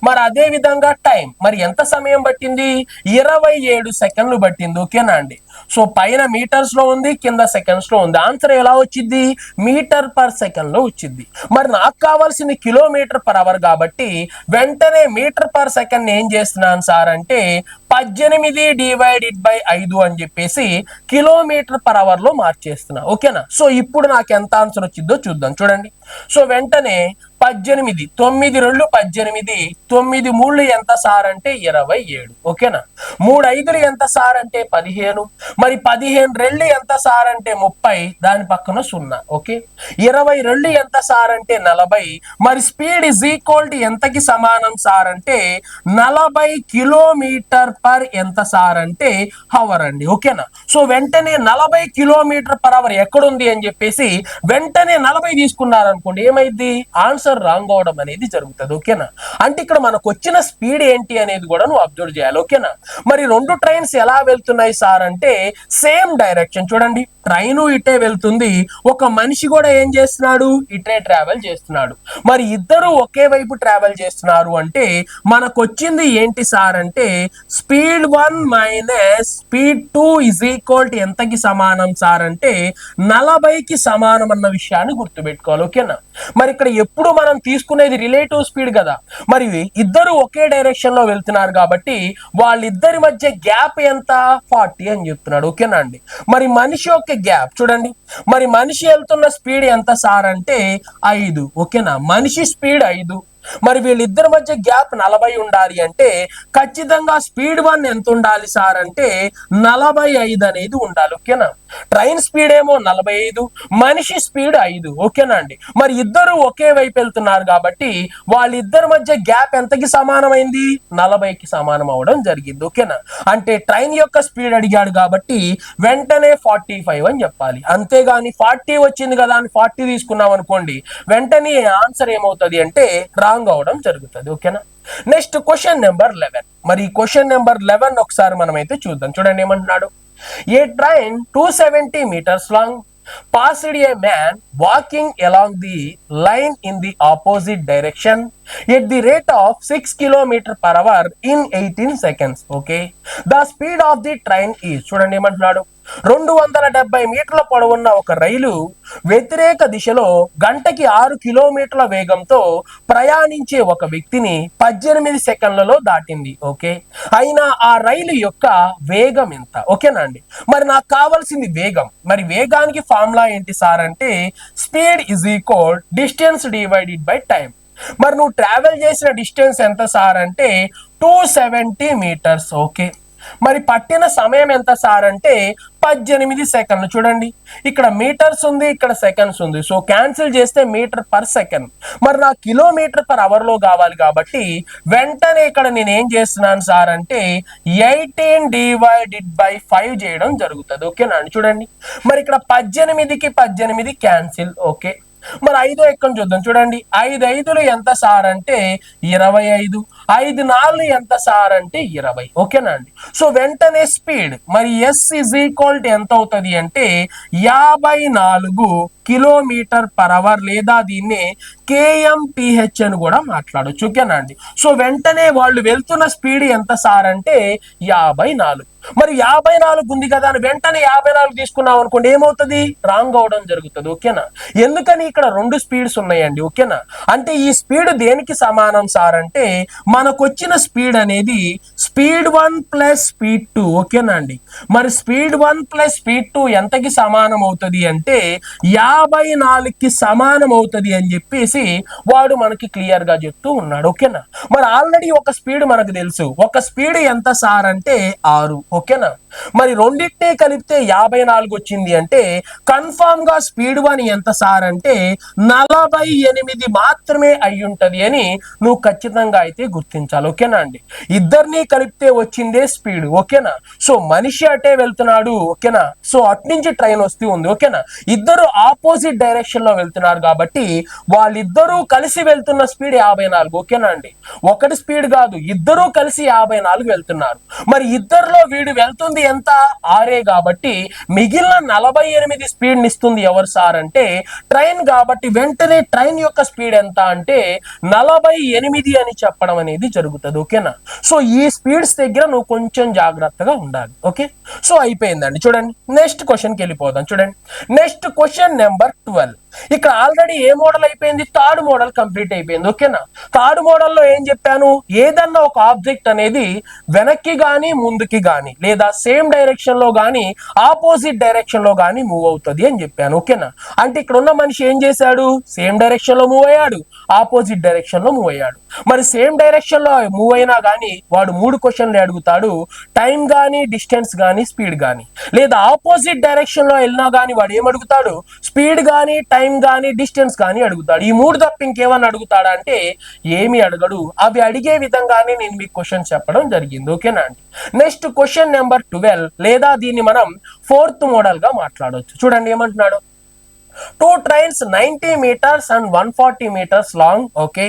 మరి అదే విధంగా టైం మరి ఎంత సమయం పట్టింది? 27 సెకండ్లు పట్టింది. ఓకేనా అండి? సో పైన మీటర్స్ లో ఉంది, కింద సెకండ్స్ లో ఉంది. ఆన్సర్ ఎలా వచ్చింది? మీటర్ పర్ సెకండ్ లో వచ్చింది. మరి నాకు కావాల్సింది కిలోమీటర్ పర్ అవర్ కాబట్టి వెంటనే మీటర్ పర్ సెకండ్ ఏం చేస్తున్నాను సార్ అంటే 18 డివైడెడ్ బై 5 అని చెప్పేసి కిలోమీటర్ పర్ అవర్ లో మార్చేస్తున్నా. ఓకేనా? సో ఇప్పుడు నాకు ఎంత ఆన్సర్ వచ్చిందో చూద్దాం. చూడండి, సో వెంటనే 18, 9 2 18, 9 3 ఎంత సార్ అంటే 27. ఓకేనా? 3 5 ఎంత సార్ అంటే 15. మరి 15 2 ఎంత సార్ అంటే 30, దాని పక్కన 0. ఓకే, 22 ఎంత సార్ అంటే 40. మరి స్పీడ్ ఇజ్ ఈక్వల్ టు ఎంతకి సమానం సార్ అంటే 40 కిలోమీటర్ పర్ ఎంత సార్ అంటే హవర్ అండి. ఓకేనా? సో వెంటనే 40 కిలోమీటర్ పర్ అవర్ ఎక్కడుంది అని చెప్పేసి వెంటనే 40 తీసుకున్నారు అనుకోండి, ఏమైంది? ఆన్సర్ రాంగ్ అవడం అనేది జరుగుతుంది. ఓకేనా? అంటే ఇక్కడ మనకు వచ్చిన స్పీడ్ ఏంటి అనేది కూడా నువ్వు అబ్జర్వ్ చేయాలి. ఓకేనా? మరి 2 ట్రైన్స్ ఎలా వెళ్తున్నాయి సార్ అంటే సేమ్ డైరెక్షన్. చూడండి, ట్రైన్ ఇటే వెళ్తుంది, ఒక మనిషి కూడా ఏం చేస్తున్నాడు? ఇటే ట్రావెల్ చేస్తున్నాడు. మరి ఇద్దరు ఒకే వైపు ట్రావెల్ చేస్తున్నారు అంటే మనకు వచ్చింది ఏంటి సార్ అంటే speed 1 minus speed 2 is equal to ఎంతకి సమానం సార్ అంటే 40కి సమానం అన్న విషయాన్ని గుర్తుపెట్టుకోవాలి. ఓకేనా? మరి ఇక్కడ ఎప్పుడు మనం తీసుకునేది రిలేటివ్ స్పీడ్ కదా. మరి ఇద్దరు ఒకే డైరెక్షన్ లో వెళ్తున్నారు కాబట్టి వాళ్ళిద్దరి మధ్య గ్యాప్ ఎంత? 40 అని చెప్తున్నాడు. ఓకేనా అండి? మరి మనిషి యొక్క గ్యాప్ చూడండి, మరి మనిషి వెళ్తున్న స్పీడ్ ఎంత సార్ అంటే 5. ఓకేనా? మనిషి స్పీడ్ 5, మరి వీళ్ళిద్దరి మధ్య గ్యాప్ 40 ఉండాలి అంటే ఖచ్చితంగా స్పీడ్ 1 ఎంత ఉండాలి సార్ అంటే 45 అనేది ఉండాలి. ఓకేనా, ట్రైన్ స్పీడ్ ఏమో 45, మనిషి స్పీడ్ 5. ఓకేనా అండి, మరి ఇద్దరు ఒకే వైపు వెళ్తున్నారు కాబట్టి వాళ్ళిద్దరి మధ్య గ్యాప్ ఎంతకి సమానమైంది? 40కి సమానం అవడం జరిగింది. ఓకేనా, అంటే ట్రైన్ యొక్క స్పీడ్ అడిగాడు కాబట్టి వెంటనే 45 అని చెప్పాలి. అంతేగాని 40 వచ్చింది కదా అని 40 తీసుకున్నాం అనుకోండి, వెంటనే ఆన్సర్ ఏమవుతుంది అంటే రాంగ్ అవడం జరుగుతుంది. ఓకేనా, నెక్స్ట్ క్వశ్చన్ నెంబర్ 11. మరి క్వశ్చన్ నెంబర్ 11 ఒకసారి మనమైతే చూద్దాం. చూడండి ఏమంటున్నాడు. A train 270 meters long passed a man walking along the line in the opposite direction at the rate of 6 km/h in 18 seconds. Okay, the speed of the train is, చూడండి ఏమంటున్నాడు, 270 మీటర్ల పొడవున్న ఒక రైలు వ్యతిరేక దిశలో గంటకి 6 కిలోమీటర్ల వేగంతో ప్రయాణించే ఒక వ్యక్తిని 18 సెకండ్లలో దాటింది. ఓకే, అయినా ఆ రైలు యొక్క వేగం ఎంత? ఓకేనా అండి, మరి నాకు కావాల్సింది వేగం. మరి వేగానికి ఫార్ములా ఏంటి సార్ అంటే speed is equal distance divided by time. మరి నువ్వు ట్రావెల్ చేసిన డిస్టెన్స్ ఎంత సార్ అంటే 270 మీటర్స్. ఓకే, మరి పట్టిన సమయం ఎంత సార్ అంటే 18 సెకండ్లు. చూడండి ఇక్కడ మీటర్స్ ఉంది, ఇక్కడ సెకండ్స్ ఉంది, సో క్యాన్సిల్ చేస్తే మీటర్ పర్ సెకండ్. మరి నా కిలోమీటర్ పర్ అవర్ లో కావాలి కాబట్టి వెంటనే ఇక్కడ నేను ఏం చేస్తున్నాను సార్ అంటే 18 డివైడెడ్ బై 5 చేయడం జరుగుతుంది. ఓకేనా అండి, చూడండి మరి ఇక్కడ 18కి 18 క్యాన్సిల్. ఓకే, మరి 5 ఎక్కడ చూద్దాం. చూడండి 5 5లు ఎంత సార్ అంటే 25, 5 4 ఎంత సార్ అంటే 20. ఓకేనా అండి, సో వెంటనే స్పీడ్ మరి ఎస్ ఇజ్ ఈక్వల్ టు ఎంత అవుతుంది అంటే 54 కిలోమీటర్ పర్ అవర్, లేదా దీన్ని KMPH అని కూడా మాట్లాడొచ్చు. ఓకేనా అండి, సో వెంటనే వాళ్ళు వెళ్తున్న స్పీడ్ ఎంత సార్ అంటే 54. మరి 54 ఉంది కదా అని వెంటనే 54 తీసుకున్నాం అనుకోండి, ఏమవుతుంది? రాంగ్ అవడం జరుగుతుంది. ఓకేనా, ఎందుకని ఇక్కడ 2 స్పీడ్స్ ఉన్నాయండి. ఓకేనా, అంటే ఈ స్పీడ్ దేనికి సమానం సార్ అంటే మనకు వచ్చిన స్పీడ్ అనేది స్పీడ్ 1 ప్లస్ స్పీడ్ 2. ఓకేనా అండి, మరి స్పీడ్ 1 ప్లస్ స్పీడ్ 2 ఎంతకి సమానం అవుతుంది అంటే 54కి సమానం అవుతుంది అని చెప్పేసి వాడు మనకి క్లియర్ గా చెప్తూ ఉన్నాడు. ఓకేనా, మరి ఆల్రెడీ ఒక స్పీడ్ మనకు తెలుసు, ఒక స్పీడ్ ఎంత సార్ అంటే 6. ఓకేనా, మరి రెండింటినీ కలిపితే 54 వచ్చింది అంటే కన్ఫామ్ గా స్పీడ్ 1 ఎంత సార్ అంటే 48 మాత్రమే అయి ఉంటది అని నువ్వు ఖచ్చితంగా అయితే గుర్తించాలి. ఓకేనా అండి, ఇద్దరిని కలిపితే వచ్చిందే స్పీడ్. ఓకేనా, సో మనిషి అటే వెళ్తున్నాడు. ఓకేనా, సో అటు నుంచి ట్రైన్ వస్తూ ఉంది. ఓకేనా, ఇద్దరు ఆపోజిట్ డైరెక్షన్ లో వెళ్తున్నారు కాబట్టి వాళ్ళిద్దరూ కలిసి వెళ్తున్న స్పీడ్ 54. ఓకేనా అండి, ఒకటి స్పీడ్ కాదు, ఇద్దరూ కలిసి 54 వెళ్తున్నారు. మరి ఇద్దరిలో వీడు వెళ్తుంది ఎంత? 6 కాబట్టి మిగిలిన 48 స్పీడ్ ఇస్తుంది ఎవరు సార్ అంటే ట్రైన్. కాబట్టి వెంటనే ట్రైన్ యొక్క స్పీడ్ ఎంత అంటే 48 అని చెప్పడం అనేది జరుగుతుంది. ఓకేనా, సో ఈ స్పీడ్స్ దగ్గర నువ్వు కొంచెం జాగ్రత్తగా ఉండాలి. ఓకే, సో అయిపోయిందండి. చూడండి నెక్స్ట్ క్వశ్చన్కి వెళ్ళిపోదాం. చూడండి నెక్స్ట్ క్వశ్చన్ నెంబర్ 12. ఇక్కడ ఆల్రెడీ ఏ మోడల్ అయిపోయింది? థర్డ్ మోడల్ కంప్లీట్ అయిపోయింది. ఓకేనా, థర్డ్ మోడల్లో ఏం చెప్పాను? ఏదన్నా ఒక ఆబ్జెక్ట్ అనేది వెనక్కి గానీ ముందుకి గానీ లేదా సేమ్ డైరెక్షన్ లో గానీ ఆపోజిట్ డైరెక్షన్ లో గానీ మూవ్ అవుతుంది అని చెప్పాను. ఓకేనా, అంటే ఇక్కడ ఉన్న మనిషి ఏం చేశాడు? సేమ్ డైరెక్షన్ లో మూవ్ అయ్యాడు, ఆపోజిట్ డైరెక్షన్ లో మూవ్ అయ్యాడు. మరి సేమ్ డైరెక్షన్ లో మూవ్ అయినా గానీ వాడు 3 క్వశ్చన్లు అడుగుతాడు, టైం గానీ డిస్టెన్స్ గానీ స్పీడ్ గానీ. లేదా ఆపోజిట్ డైరెక్షన్ లో వెళ్ళినా గానీ వాడు ఏం అడుగుతాడు? స్పీడ్ గానీ టైం గానీ డిస్టెన్స్ గానీ అడుగుతాడు. ఈ 3 తప్ప ఇంకేమన్నా అడుగుతాడా అంటే ఏమి అడగడు. అవి అడిగే విధంగానే నేను మీకు క్వశ్చన్ చెప్పడం జరిగింది. ఓకేనా అండి, నెక్స్ట్ క్వశ్చన్ నెంబర్ 12, లేదా దీన్ని మనం 4th మోడల్ గా మాట్లాడవచ్చు. చూడండి ఏమంటున్నాడు. 2 trains 90 meters and 140 meters long, okay,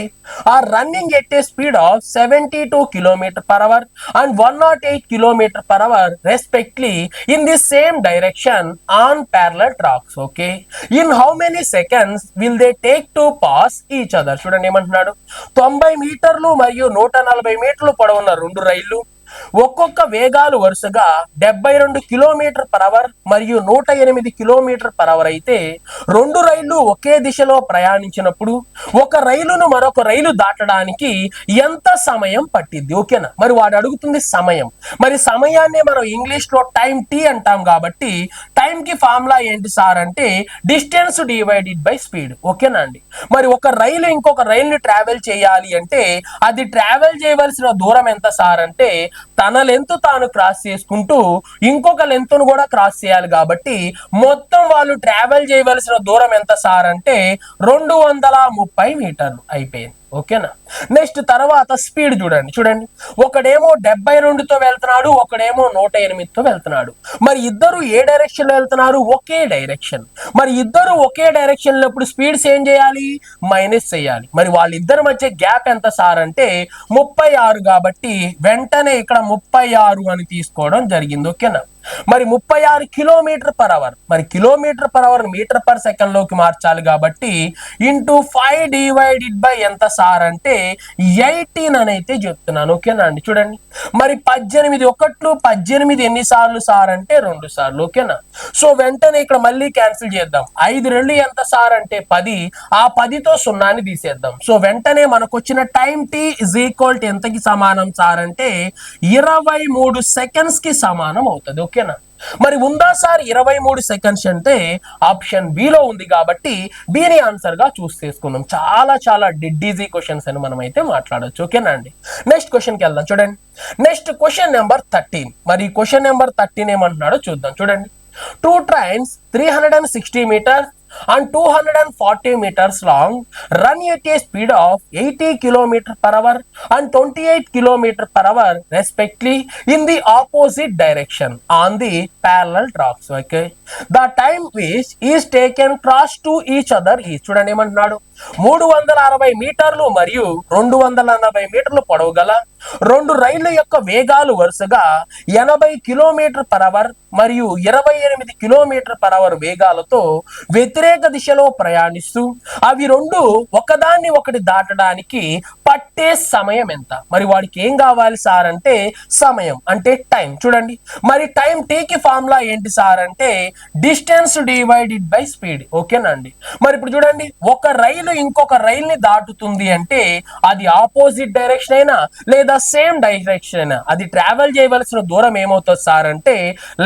are running at a speed of 72 km/h and 108 km/h respectively in the same direction on parallel tracks. Okay, in how many seconds will they take to pass each other? చూడండి ఏమంటున్నాడు. 90 మీటర్లు మరియు 140 మీటర్లు పొడవున్న 2 రైళ్లు ఒక్కొక్క వేగాలు వరుసగా 72 kilometre per hour మరియు 108 kilometre per hour అయితే రెండు రైళ్లు ఒకే దిశలో ప్రయాణించినప్పుడు ఒక రైలును మరొక రైలు దాటడానికి ఎంత సమయం పట్టింది? ఓకేనా, మరి వాడు అడుగుతుంది సమయం. మరి సమయాన్ని మనం ఇంగ్లీష్ లో టైం టీ అంటాం కాబట్టి టైం కి ఫార్ములా ఏంటి సార్ అంటే డిస్టెన్స్ డివైడెడ్ బై స్పీడ్. ఓకేనా అండి. మరి ఒక రైలు ఇంకొక రైలుని ట్రావెల్ చేయాలి అంటే అది ట్రావెల్ చేయవలసిన దూరం ఎంత సార్ అంటే తన లెంత్ తాను క్రాస్ చేసుకుంటూ ఇంకొక లెంత్ ను కూడా క్రాస్ చేయాలి కాబట్టి మొత్తం వాళ్ళు ట్రావెల్ చేయవలసిన దూరం ఎంత సార్ అంటే 230 మీటర్లు అయిపోయింది. ఓకేనా. నెక్స్ట్ తర్వాత స్పీడ్ చూడండి ఒకడేమో 72తో వెళ్తున్నాడు, ఒకడేమో 108తో వెళ్తున్నాడు. మరి ఇద్దరు ఏ డైరెక్షన్ లో వెళ్తున్నారు? ఒకే డైరెక్షన్. మరి ఇద్దరు ఒకే డైరెక్షన్ లో స్పీడ్స్ ఏం చేయాలి? మైనస్ చేయాలి. మరి వాళ్ళిద్దరి మధ్య గ్యాప్ ఎంత సార్ అంటే 36 కాబట్టి వెంటనే ఇక్కడ 36 అని తీసుకోవడం జరిగింది. ఓకేనా. మరి 36 కిలోమీటర్ పర్ అవర్, మరి kilometre per hour metre per second లోకి మార్చాలి కాబట్టి ఇంటూ 5 డివైడెడ్ బై ఎంత సార్ అంటే 18 అని అయితే చెప్తున్నాను. ఓకేనా అండి. చూడండి మరి 18 ఒకట్లు 18 ఎన్నిసార్లు సార్ అంటే 2 సార్లు. ఓకేనా. సో వెంటనే ఇక్కడ మళ్ళీ క్యాన్సిల్ చేద్దాం. 5 2 ఎంత సార్ అంటే 10, ఆ 10తో సున్నాని తీసేద్దాం. సో వెంటనే మనకు వచ్చిన time T is equal to ఎంతకి సమానం సార్ అంటే 23 సెకండ్స్ కి సమానం అవుతుంది. ఓకేనా. మరి ఉందా సార్ 23 సెకండ్స్ అంటే ఆప్షన్ బి లో ఉంది కాబట్టి బిని ఆన్సర్ గా చూస్ చేసుకుందాం. చాలా డెడ్ ఈజీ క్వశ్చన్స్ అని మనం అయితే మాట్లాడొచ్చు. ఓకేనా అండి. నెక్స్ట్ క్వశ్చన్ కి వెళ్దాం. చూడండి నెక్స్ట్ క్వశ్చన్ నెంబర్ 13. మరి క్వశ్చన్ నెంబర్ 13 ఏమంటున్నాడో చూద్దాం. చూడండి 2 trains 360 meters and 240 meters long run at a speed of 80 km per hour and 28 km per hour respectively in the opposite direction on the parallel tracks. Okay, the time which is taken cross to each other is చూడండి ఏమంటున్నాడు 360 మీటర్లు మరియు 240 మీటర్లు పొడవు గల రెండు రైళ్ల యొక్క వేగాలు వరుసగా 80 కిలోమీటర్ పర్ అవర్ మరియు 28 కిలోమీటర్ పర్ అవర్ వేగాలతో వ్యతిరేక దిశలో ప్రయాణిస్తూ అవి రెండు ఒకదాన్ని ఒకటి దాటడానికి పట్టే సమయం ఎంత? మరి వాడికి ఏం కావాలి సార్ అంటే సమయం అంటే టైం. చూడండి మరి టైం టీ కి ఫార్ములా ఏంటి సార్ అంటే డిస్టెన్స్ డివైడెడ్ బై స్పీడ్. ఓకేనండి. మరి ఇప్పుడు చూడండి ఒక రైలు ఇంకొక రైల్ని దాటుతుంది అంటే అది ఆపోజిట్ డైరెక్షన్ అయినా లేదా సేమ్ డైరెక్షన్ అయినా అది ట్రావెల్ చేయవలసిన దూరం ఏమవుతుంది సార్ అంటే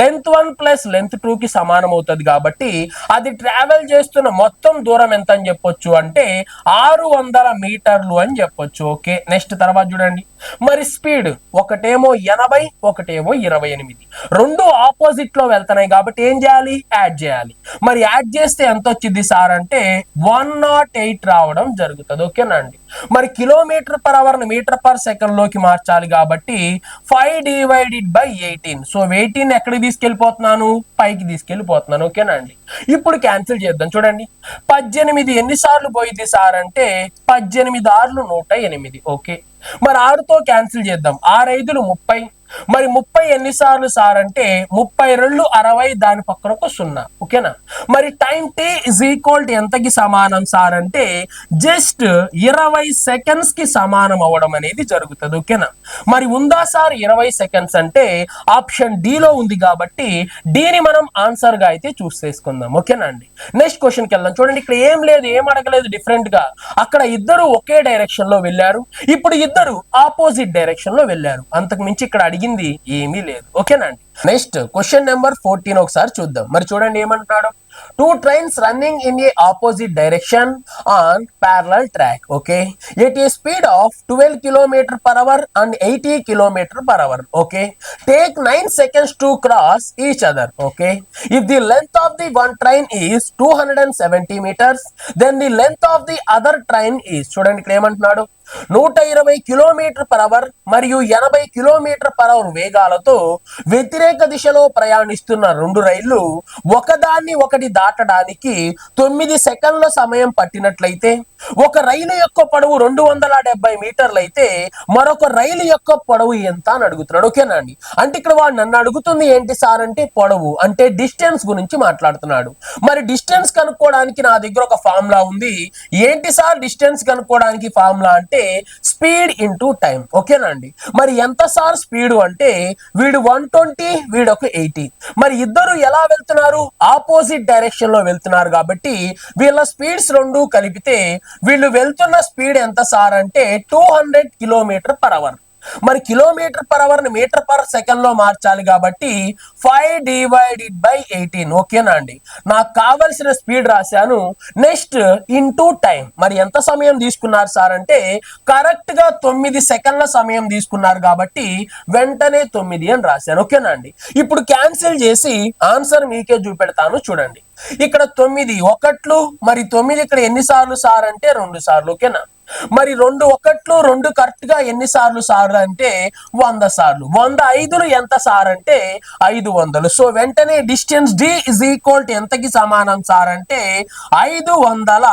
లెంత్ 1 ప్లస్ లెంత్ 2 కి సమానం అవుతుంది కాబట్టి అది ట్రావెల్ చేస్తున్న మొత్తం దూరం ఎంత అని చెప్పొచ్చు అంటే 600 మీటర్లు అని చెప్పొచ్చు. ఓకే. నెక్స్ట్ తర్వాత చూడండి మరి స్పీడ్ ఒకటేమో 80 ఒకటేమో 28 రెండు ఆపోజిట్ లో వెళ్తున్నాయి కాబట్టి ఏం చేయాలి? యాడ్ చేయాలి. మరి యాడ్ చేస్తే ఎంత వచ్చింది సార్ అంటే 108 రావడం జరుగుతుంది. ఓకేనా అండి. మరి కిలోమీటర్ పర్ అవర్ ని మీటర్ పర్ సెకండ్ లోకి మార్చాలి కాబట్టి 5 డివైడెడ్ బై 18. సో 18 ఎక్కడికి తీసుకెళ్లిపోతున్నాను? పైకి తీసుకెళ్లిపోతున్నాను. ఓకేనా అండి. ఇప్పుడు క్యాన్సిల్ చేద్దాం. చూడండి 18 ఎన్నిసార్లు పోయింది సార్ అంటే 18 ఆర్లు 108. ఓకే. మరి 6తో క్యాన్సిల్ చేద్దాం. 6 5లు 30. మరి 30 ఎన్నిసార్లు సార్ అంటే 32 60 దాని పక్కన ఒక 0. ఓకేనా. మరి time T is equal to ఎంతకి సమానం సార్ అంటే జస్ట్ 20 సెకండ్స్ కి సమానం అవ్వడం అనేది జరుగుతుంది. ఓకేనా. మరి ఉందా సార్ 20 సెకండ్స్ అంటే ఆప్షన్ డి లో ఉంది కాబట్టి డిని మనం ఆన్సర్ గా అయితే చూస్ చేసుకుందాం. ఓకేనా అండి. నెక్స్ట్ క్వశ్చన్ కి వెళ్దాం. చూడండి ఇక్కడ ఏం లేదు, ఏం అడగలేదు డిఫరెంట్ గా. అక్కడ ఇద్దరు ఒకే డైరెక్షన్ లో వెళ్ళారు, ఇప్పుడు ఇద్దరు ఆపోజిట్ డైరెక్షన్ లో వెళ్ళారు. అంతకు మించి ఇక్కడ అడిగింది ఏమీ లేదు. ఓకేనా అండి. నెక్స్ట్ క్వశ్చన్ నెంబర్ 14 ఒకసారి చూద్దాం. మరి చూడండి ఏమంటున్నాడు 2 trains running in a opposite direction on parallel track. Okay, at a speed of 12 km per hour and 80 km per hour. Okay, take 9 seconds to cross each other. Okay, if the length of the one train is 270 meters, then the length of the other train is చూడండి ఇక్కడ ఏమంటున్నాడు 120 kilometre per hour మరియు 80 kilometre per hour వేగాలతో వ్యతిరేక దిశలో ప్రయాణిస్తున్న రెండు రైళ్లు ఒకదాన్ని ఒకటి కట్టడి దాటడానికి 9 సెకండ్ల సమయం పట్టినట్లయితే ఒక రైలు యొక్క పొడవు 270 మీటర్లు అయితే మరొక రైలు యొక్క పొడవు ఎంత అని అడుగుతున్నాడు. ఓకేనా అండి. అంటే ఇక్కడ వాడు నన్ను అడుగుతుంది ఏంటి సార్ అంటే పొడవు అంటే డిస్టెన్స్ గురించి మాట్లాడుతున్నాడు. మరి డిస్టెన్స్ కనుక్కోవడానికి నా దగ్గర ఒక ఫార్ములా ఉంది. ఏంటి సార్ డిస్టెన్స్ కనుక్కోవడానికి ఫార్ములా అంటే స్పీడ్ ఇంటూ టైం. ఓకేనా అండి. మరి ఎంత సార్ స్పీడ్ అంటే వీడు 120 వీడొక 80. మరి ఇద్దరు ఎలా వెళ్తున్నారు? ఆపోజిట్ డైరెక్షన్ లో వెళ్తున్నారు కాబట్టి వీళ్ళ స్పీడ్స్ రెండు కలిపితే వీళ్ళు వెళ్తున్న స్పీడ్ ఎంత సార్ అంటే 200 కిలోమీటర్ పర్ అవర్. మరి కిలోమీటర్ పర్ అవర్ ని మీటర్ పర్ సెకండ్ లో మార్చాలి కాబట్టి 5 డివైడెడ్ బై 18. ఓకేనా అండి. నాకు కావలసిన స్పీడ్ రాశాను. Next into time. మరి ఎంత సమయం తీసుకున్నారు సార్ అంటే కరెక్ట్ గా 9 సెకండ్ల సమయం తీసుకున్నారు కాబట్టి వెంటనే 9 అని రాశాను. ఓకేనా అండి. ఇప్పుడు క్యాన్సిల్ చేసి ఆన్సర్ మీకే చూపెడతాను చూడండి. ఇక్కడ 9 ఒకట్లు, మరి 9 ఇక్కడ ఎన్నిసార్లు సార్ అంటే 2 సార్లు. ఓకేనా. మరి 2 ఒకట్లు 2 కరెక్ట్ గా ఎన్నిసార్లు సార్ అంటే 100 సార్లు. 100 ఐదులు ఎంత సార్ అంటే 500. సో వెంటనే distance D is equal to ఎంతకి సమానం సార్ అంటే 500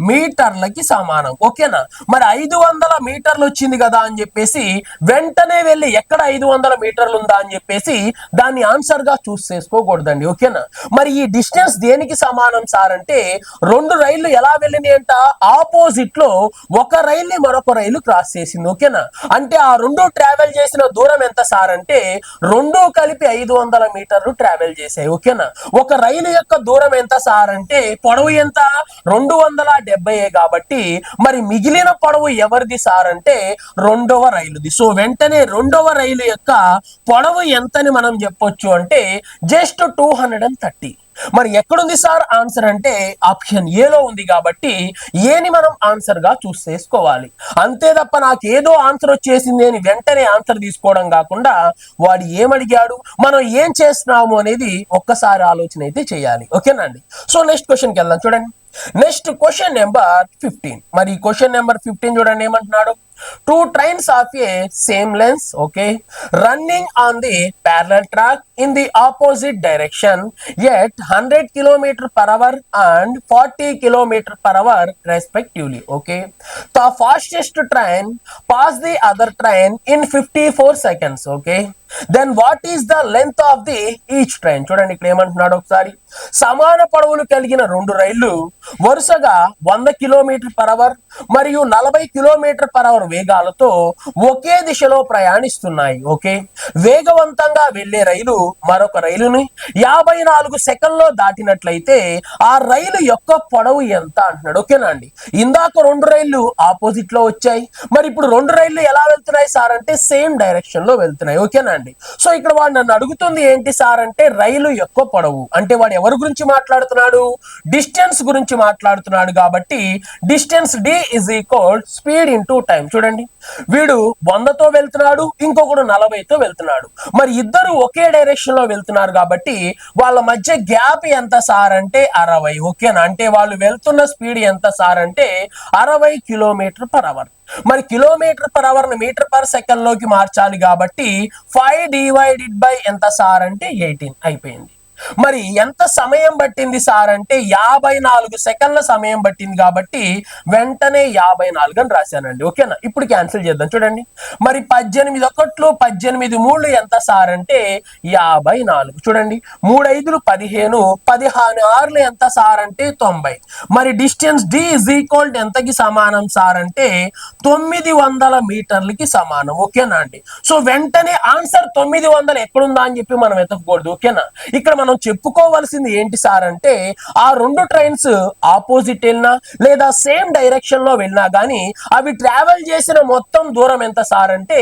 మీటర్లకి సమానం. ఓకేనా. మరి 500 మీటర్లు వచ్చింది కదా అని చెప్పేసి వెంటనే వెళ్ళి ఎక్కడ 500 మీటర్లు ఉందా అని చెప్పేసి దాన్ని ఆన్సర్ గా చూస్ చేసుకోకూడదండి. ఓకేనా. మరి ఈ డిస్టెన్స్ దేనికి సమానం సార్ అంటే 2 రైళ్లు ఎలా వెళ్ళినాయి అంట ఆపోజిట్ లో ఒక రైలు మరొక రైలు క్రాస్ చేసింది. ఓకేనా. అంటే ఆ రెండు ట్రావెల్ చేసిన దూరం ఎంత సార్ అంటే రెండు కలిపి 500 మీటర్లు ట్రావెల్ చేశాయి. ఓకేనా. ఒక రైలు యొక్క దూరం ఎంత సార్ అంటే పొడవు ఎంత 270 కాబట్టి మరి మిగిలిన పొడవు ఎవరిది సార్ అంటే రెండవ రైలుది. సో వెంటనే రెండవ రైలు యొక్క పొడవు ఎంతని మనం చెప్పొచ్చు అంటే జస్ట్ 230. మరి ఎక్కడుంది సార్ ఆన్సర్ అంటే ఆప్షన్ ఏలో ఉంది కాబట్టి ఏని మనం ఆన్సర్ గా చూస్ చేసుకోవాలి. అంతే తప్ప నాకు ఏదో ఆన్సర్ వచ్చేసింది అని వెంటనే ఆన్సర్ తీసుకోవడం కాకుండా వాడు ఏమడిగాడు మనం ఏం చేస్తున్నాము అనేది ఒక్కసారి ఆలోచన అయితే చేయాలి. ఓకేనండి. సో నెక్స్ట్ క్వశ్చన్కి వెళ్దాం చూడండి. Next question number 15. మరి క్వశ్చన్ నెంబర్ 15 చూడండి ఏమంటున్నాడు. Two trains of a same length, okay, running on the parallel track in the opposite direction yet 100 km per hour and 40 km per hour respectively. Okay, the fastest train passed the other train in 54 seconds. Okay, then what is the length of the each train? చూడండి ఇక్కడ ఏమంటున్నాడు ఒకసారి. సమాన పొడవులు కలిగిన రెండు రైళ్లు వరుసగా 100 kilometre per hour మరియు 40 కిలోమీటర్ పర్ అవర్ వేగాలతో ఒకే దిశలో ప్రయాణిస్తున్నాయి. ఓకే, వేగవంతంగా వెళ్లే రైలు మరొక రైలుని 54 సెకండ్లో దాటినట్లయితే ఆ రైలు యొక్క పొడవు ఎంత అంటున్నాడు. ఓకేనా అండి. ఇందాక రెండు రైళ్లు ఆపోజిట్ లో వచ్చాయి. మరి ఇప్పుడు రెండు రైళ్లు ఎలా వెళ్తున్నాయి సార్ అంటే సేమ్ డైరెక్షన్ లో వెళ్తున్నాయి. ఓకేనా అండి. సో ఇక్కడ వాడు నన్ను అడుగుతుంది ఏంటి సార్ అంటే రైలు యొక్క పొడవు. అంటే వాడు ఎవరి గురించి మాట్లాడుతున్నాడు? డిస్టెన్స్ గురించి మాట్లాడుతున్నాడు కాబట్టి distance D is equal speed into time. చూడండి వీడు 100తో వెళ్తున్నాడు, ఇంకొకడు 40తో వెళ్తున్నాడు. మరి ఇద్దరు ఒకే డైరెక్షన్ లో వెళ్తున్నారు కాబట్టి వాళ్ళ మధ్య గ్యాప్ ఎంత సార్ అంటే 60. ఓకేనా. అంటే వాళ్ళు వెళ్తున్న స్పీడ్ ఎంత సార్ అంటే 60 కిలోమీటర్ పర్ అవర్. మరి కిలోమీటర్ పర్ అవర్ ని మీటర్ పర్ సెకండ్ లోకి మార్చాలి కాబట్టి 5 డివైడెడ్ బై ఎంత సార్ అంటే 18 అయిపోయింది. మరి ఎంత సమయం పట్టింది సార్ అంటే 54 సెకండ్ల సమయం పట్టింది కాబట్టి వెంటనే 54 అని రాశానండి. ఓకేనా. ఇప్పుడు క్యాన్సిల్ చేద్దాం చూడండి. మరి 18 ఒకట్లు 18 మూడు ఎంత సార్ అంటే 54. చూడండి 3 5లు 15, 15 6లు ఎంత సార్ అంటే 90. మరి distance D is equal to ఎంతకి సమానం సార్ అంటే 900 మీటర్లకి సమానం. ఓకేనా అండి. సో వెంటనే ఆన్సర్ 900 ఎక్కడుందా అని చెప్పి మనం వెతకకూడదు. ఓకేనా. ఇక్కడ మనం చెప్పుకోవాల్సింది ఏంటి సార్ అంటే ఆ రెండు ట్రైన్స్ ఆపోజిట్ వెళ్ళినా లేదా సేమ్ డైరెక్షన్ లో వెళ్ళినా గానీ అవి ట్రావెల్ చేసిన మొత్తం దూరం ఎంత సార్ అంటే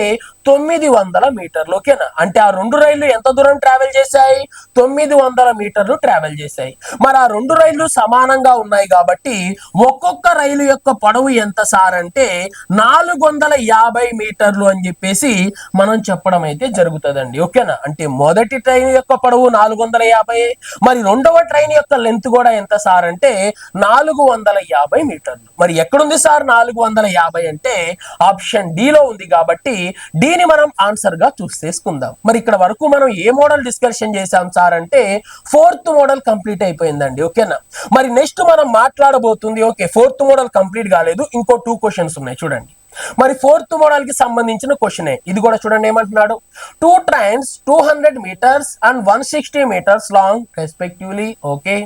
900 మీటర్లు. ఓకేనా. అంటే ఆ రెండు రైళ్లు ఎంత దూరం ట్రావెల్ చేశాయి? 900 మీటర్లు ట్రావెల్ చేశాయి. మరి ఆ రెండు రైళ్లు సమానంగా ఉన్నాయి కాబట్టి ఒక్కొక్క రైలు యొక్క పొడవు ఎంత సార్ అంటే 450 మీటర్లు అని చెప్పేసి మనం చెప్పడం అయితే జరుగుతుందండి. ఓకేనా. అంటే మొదటి ట్రైన్ యొక్క పొడవు 450, 450. మరి రెండవ ట్రైన్ యొక్క లెంత్ కూడా ఎంత సార్ అంటే 450 మీటర్లు. మరి ఎక్కడుంది సార్ 450 అంటే ఆప్షన్ డి లో ఉంది కాబట్టి డిని మనం ఆన్సర్ గా చూస్ చేసుకుందాం. మరి ఇక్కడ వరకు మనం ఏ మోడల్ డిస్కషన్ చేసాం సార్ అంటే ఫోర్త్ మోడల్ కంప్లీట్ అయిపోయిందండి. ఓకేనా. మరి నెక్స్ట్ మనం మాట్లాడబోతుంది ఓకే ఫోర్త్ మోడల్ కంప్లీట్ కాలేదు, ఇంకో 2 క్వశ్చన్స్ ఉన్నాయి చూడండి. మరి ఫోర్త్ మోడల్ కి సంబంధించిన క్వశ్చనే ఇది కూడా చూడండి. ఏమంటున్నాడు, 2 trains 200 meters and 160 meters long respectively, okay,